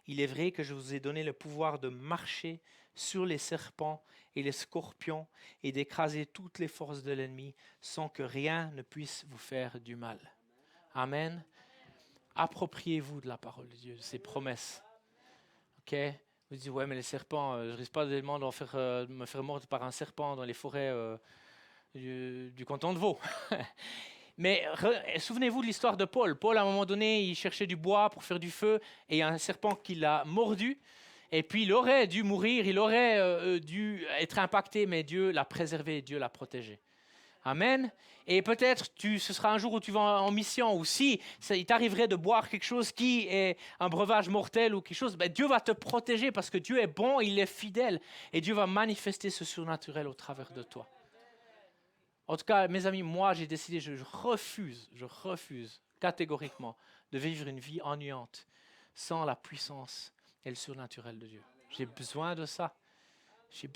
il est vrai que je vous ai donné le pouvoir de marcher sur les serpents et les scorpions et d'écraser toutes les forces de l'ennemi sans que rien ne puisse vous faire du mal. Amen. Appropriez-vous de la parole de Dieu, de ses promesses. Ok? Vous dites, ouais, mais les serpents, je ne risque pas de me faire mordre par un serpent dans les forêts du canton de Vaud. Mais souvenez-vous de l'histoire de Paul. Paul, à un moment donné, il cherchait du bois pour faire du feu et il y a un serpent qui l'a mordu. Et puis, il aurait dû mourir, il aurait dû être impacté, mais Dieu l'a préservé, Dieu l'a protégé. Amen. Et peut-être ce sera un jour où tu vas en mission, ou si il t'arriverait de boire quelque chose qui est un breuvage mortel ou quelque chose, ben Dieu va te protéger parce que Dieu est bon, il est fidèle et Dieu va manifester ce surnaturel au travers de toi. En tout cas, mes amis, moi j'ai décidé, je refuse catégoriquement de vivre une vie ennuyante sans la puissance et le surnaturel de Dieu. J'ai besoin de ça. J'ai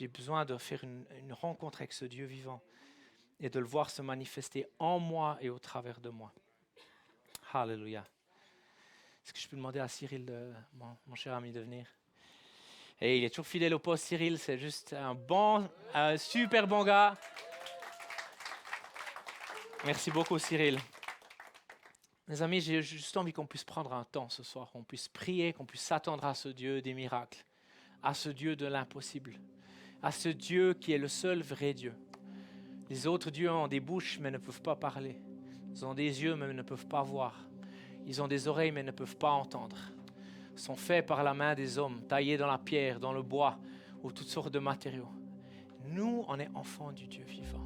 besoin de faire une rencontre avec ce Dieu vivant et de le voir se manifester en moi et au travers de moi. Alléluia. Est-ce que je peux demander à Cyril, mon cher ami, de venir? Et il est toujours fidèle au poste, Cyril. C'est juste un super bon gars. Merci beaucoup, Cyril. Mes amis, j'ai juste envie qu'on puisse prendre un temps ce soir, qu'on puisse prier, qu'on puisse s'attendre à ce Dieu des miracles, à ce Dieu de l'impossible, à ce Dieu qui est le seul vrai Dieu. Les autres dieux ont des bouches mais ne peuvent pas parler. Ils ont des yeux mais ne peuvent pas voir. Ils ont des oreilles mais ne peuvent pas entendre. Ils sont faits par la main des hommes, taillés dans la pierre, dans le bois ou toutes sortes de matériaux. Nous, on est enfants du Dieu vivant.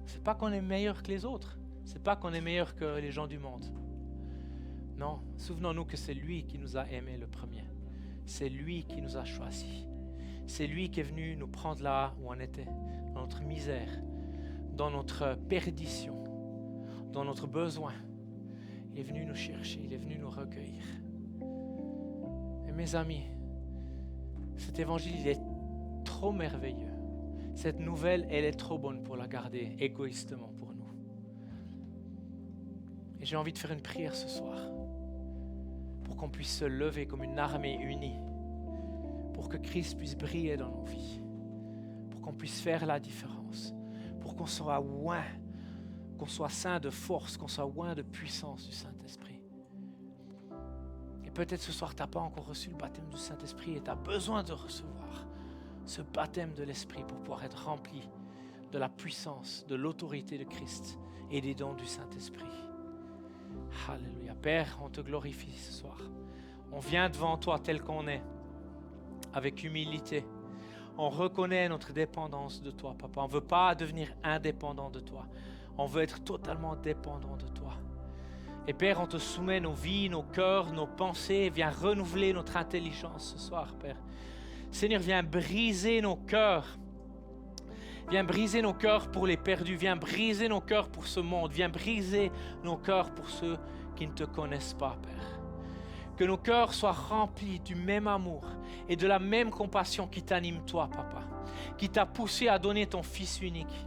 C'est pas qu'on est meilleur que les autres. C'est pas qu'on est meilleur que les gens du monde. Non, souvenons-nous que c'est lui qui nous a aimés le premier. C'est lui qui nous a choisis. C'est lui qui est venu nous prendre là où on était, dans notre misère, dans notre perdition, dans notre besoin. Il est venu nous chercher, il est venu nous recueillir. Et mes amis, cet évangile, il est trop merveilleux. Cette nouvelle, elle est trop bonne pour la garder égoïstement pour nous. Et j'ai envie de faire une prière ce soir pour qu'on puisse se lever comme une armée unie, pour que Christ puisse briller dans nos vies, pour qu'on puisse faire la différence, pour qu'on soit oint, qu'on soit saint de force, qu'on soit oint de puissance du Saint-Esprit. Et peut-être ce soir, tu n'as pas encore reçu le baptême du Saint-Esprit et tu as besoin de recevoir ce baptême de l'Esprit pour pouvoir être rempli de la puissance, de l'autorité de Christ et des dons du Saint-Esprit. Alléluia. Père, on te glorifie ce soir. On vient devant toi tel qu'on est, avec humilité. On reconnaît notre dépendance de toi, Papa. On ne veut pas devenir indépendant de toi. On veut être totalement dépendant de toi. Et Père, on te soumet nos vies, nos cœurs, nos pensées. Viens renouveler notre intelligence ce soir, Père. Seigneur, viens briser nos cœurs. Viens briser nos cœurs pour les perdus. Viens briser nos cœurs pour ce monde. Viens briser nos cœurs pour ceux qui ne te connaissent pas, Père. Que nos cœurs soient remplis du même amour et de la même compassion qui t'anime toi, Papa. Qui t'a poussé à donner ton Fils unique.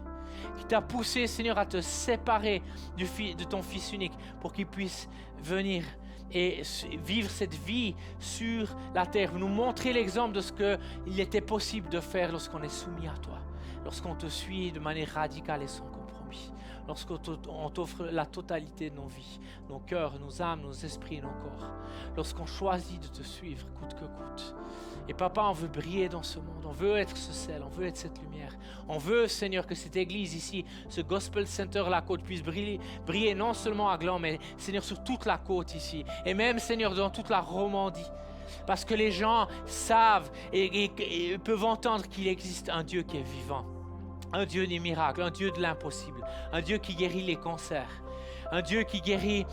Qui t'a poussé, Seigneur, à te séparer de ton Fils unique pour qu'il puisse venir et vivre cette vie sur la terre. Nous montrer l'exemple de ce qu'il était possible de faire lorsqu'on est soumis à toi. Lorsqu'on te suit de manière radicale et sans compromis. Lorsqu'on t'offre la totalité de nos vies, nos cœurs, nos âmes, nos esprits, nos corps. Lorsqu'on choisit de te suivre coûte que coûte. Et Papa, on veut briller dans ce monde. On veut être ce sel, on veut être cette lumière. On veut, Seigneur, que cette église ici, ce Gospel Center, la côte, puisse briller non seulement à Gland, mais Seigneur, sur toute la côte ici. Et même, Seigneur, dans toute la Romandie. Parce que les gens savent et peuvent entendre qu'il existe un Dieu qui est vivant. Un Dieu des miracles, un Dieu de l'impossible. Un Dieu qui guérit les cancers. Un Dieu qui guérit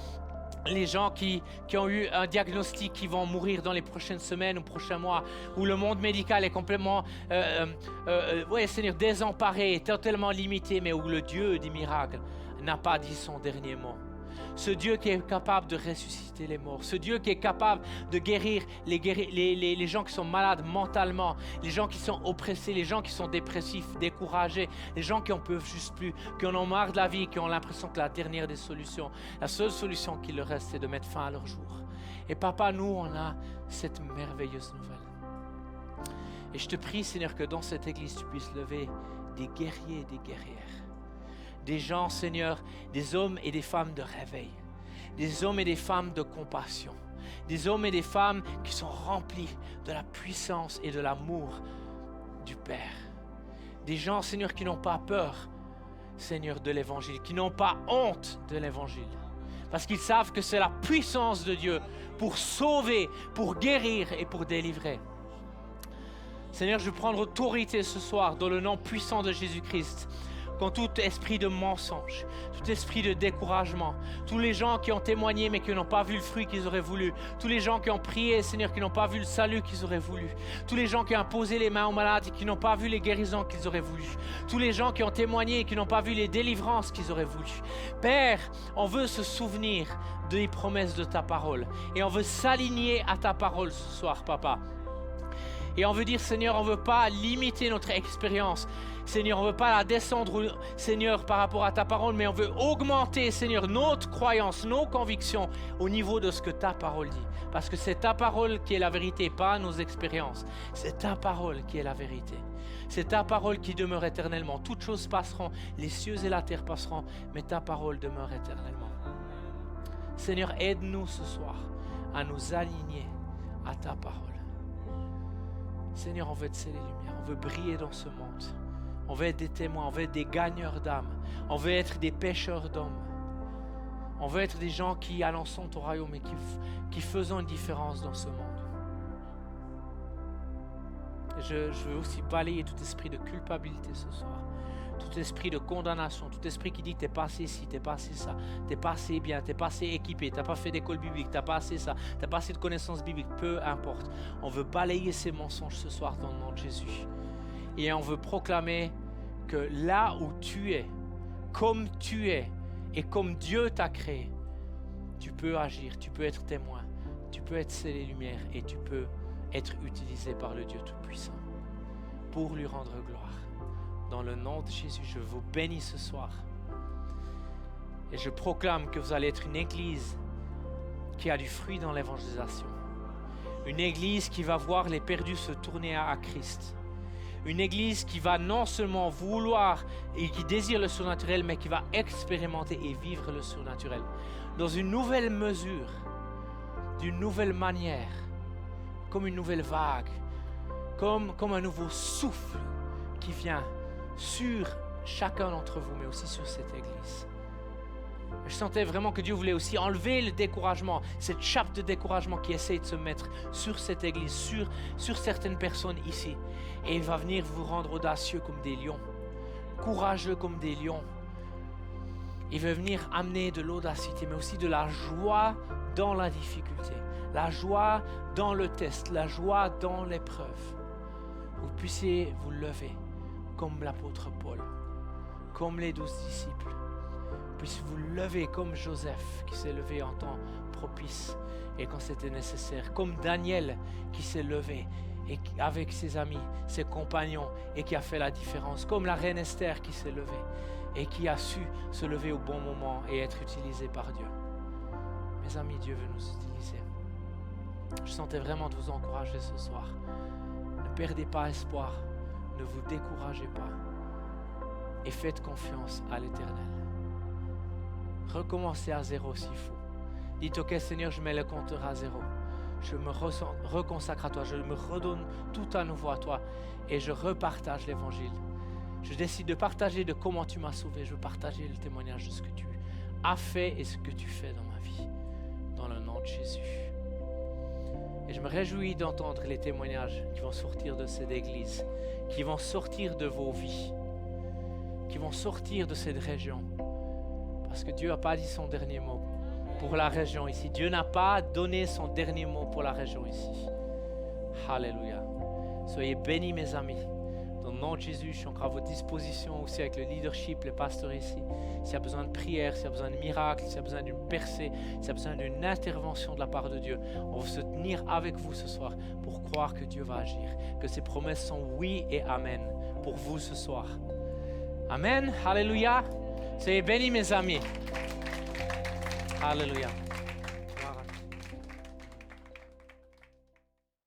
les gens qui ont eu un diagnostic, qui vont mourir dans les prochaines semaines ou prochains mois, où le monde médical est complètement Seigneur, désemparé, totalement limité, mais où le Dieu des miracles n'a pas dit son dernier mot. Ce Dieu qui est capable de ressusciter les morts. Ce Dieu qui est capable de guérir les gens qui sont malades mentalement, les gens qui sont oppressés, les gens qui sont dépressifs, découragés, les gens qui en peuvent juste plus, qui en ont marre de la vie, qui ont l'impression que la dernière des solutions, la seule solution qui leur reste, c'est de mettre fin à leur jour. Et papa, nous, on a cette merveilleuse nouvelle. Et je te prie, Seigneur, que dans cette église, tu puisses lever des guerriers et des guerrières. Des gens, Seigneur, des hommes et des femmes de réveil. Des hommes et des femmes de compassion. Des hommes et des femmes qui sont remplis de la puissance et de l'amour du Père. Des gens, Seigneur, qui n'ont pas peur, Seigneur, de l'Évangile, qui n'ont pas honte de l'Évangile. Parce qu'ils savent que c'est la puissance de Dieu pour sauver, pour guérir et pour délivrer. Seigneur, je veux prendre autorité ce soir dans le nom puissant de Jésus-Christ. Quand tout esprit de mensonge, tout esprit de découragement, tous les gens qui ont témoigné mais qui n'ont pas vu le fruit qu'ils auraient voulu, tous les gens qui ont prié, Seigneur, qui n'ont pas vu le salut qu'ils auraient voulu, tous les gens qui ont posé les mains aux malades et qui n'ont pas vu les guérisons qu'ils auraient voulu, tous les gens qui ont témoigné et qui n'ont pas vu les délivrances qu'ils auraient voulu. Père, on veut se souvenir des promesses de ta parole et on veut s'aligner à ta parole ce soir, Papa. Et on veut dire, Seigneur, on ne veut pas limiter notre expérience. Seigneur, on ne veut pas la descendre, Seigneur, par rapport à ta parole, mais on veut augmenter, Seigneur, notre croyance, nos convictions au niveau de ce que ta parole dit. Parce que c'est ta parole qui est la vérité, pas nos expériences. C'est ta parole qui est la vérité. C'est ta parole qui demeure éternellement. Toutes choses passeront, les cieux et la terre passeront, mais ta parole demeure éternellement. Seigneur, aide-nous ce soir à nous aligner à ta parole. Seigneur, on veut être les lumières, on veut briller dans ce monde. On veut être des témoins, on veut être des gagneurs d'âmes. On veut être des pêcheurs d'hommes. On veut être des gens qui annonçons ton royaume et qui faisons une différence dans ce monde. Je veux aussi balayer tout esprit de culpabilité ce soir. Tout esprit de condamnation, tout esprit qui dit que tu n'es pas assez ci, tu n'es pas assez ça, tu n'es pas assez bien, tu n'es pas assez équipé, tu n'as pas fait d'école biblique, tu n'as pas assez ça, tu n'as pas assez de connaissances bibliques, peu importe. On veut balayer ces mensonges ce soir dans le nom de Jésus. Et on veut proclamer que là où tu es, comme tu es et comme Dieu t'a créé, tu peux agir, tu peux être témoin, tu peux être scellé lumière et tu peux être utilisé par le Dieu Tout-Puissant pour lui rendre gloire. Dans le nom de Jésus, je vous bénis ce soir. Et je proclame que vous allez être une église qui a du fruit dans l'évangélisation. Une église qui va voir les perdus se tourner à Christ. Une église qui va non seulement vouloir et qui désire le surnaturel, mais qui va expérimenter et vivre le surnaturel. Dans une nouvelle mesure, d'une nouvelle manière, comme une nouvelle vague, comme un nouveau souffle qui vient sur chacun d'entre vous, mais aussi sur cette église. Je sentais vraiment que Dieu voulait aussi enlever le découragement, cette chape de découragement qui essaie de se mettre sur cette église, sur certaines personnes ici. Et il va venir vous rendre audacieux comme des lions, courageux comme des lions. Il va venir amener de l'audacité, mais aussi de la joie dans la difficulté, la joie dans le test, la joie dans l'épreuve. Vous puissiez vous lever comme l'apôtre Paul, comme les 12 disciples. Puissiez-vous lever comme Joseph qui s'est levé en temps propice et quand c'était nécessaire, comme Daniel qui s'est levé et avec ses amis, ses compagnons et qui a fait la différence, comme la reine Esther qui s'est levée et qui a su se lever au bon moment et être utilisée par Dieu. Mes amis, Dieu veut nous utiliser. Je sentais vraiment de vous encourager ce soir. Ne perdez pas espoir, ne vous découragez pas et faites confiance à l'Éternel. Recommencez à zéro s'il faut. Dites, ok Seigneur, je mets le compteur à zéro. Je me reconsacre à toi, je me redonne tout à nouveau à toi et je repartage l'évangile. Je décide de partager de comment tu m'as sauvé. Je veux partager le témoignage de ce que tu as fait et ce que tu fais dans ma vie. Dans le nom de Jésus. Et je me réjouis d'entendre les témoignages qui vont sortir de cette église, qui vont sortir de vos vies, qui vont sortir de cette région. Parce que Dieu n'a pas dit son dernier mot pour la région ici. Dieu n'a pas donné son dernier mot pour la région ici. Alléluia. Soyez bénis mes amis. Dans le nom de Jésus, je suis encore à votre disposition aussi avec le leadership, les pasteurs ici. S'il y a besoin de prière, s'il y a besoin de miracles, s'il y a besoin d'une percée, s'il y a besoin d'une intervention de la part de Dieu, on va se tenir avec vous ce soir pour croire que Dieu va agir, que ses promesses sont oui et amen pour vous ce soir. Amen. Alléluia. Soyez bénis mes amis. Alléluia.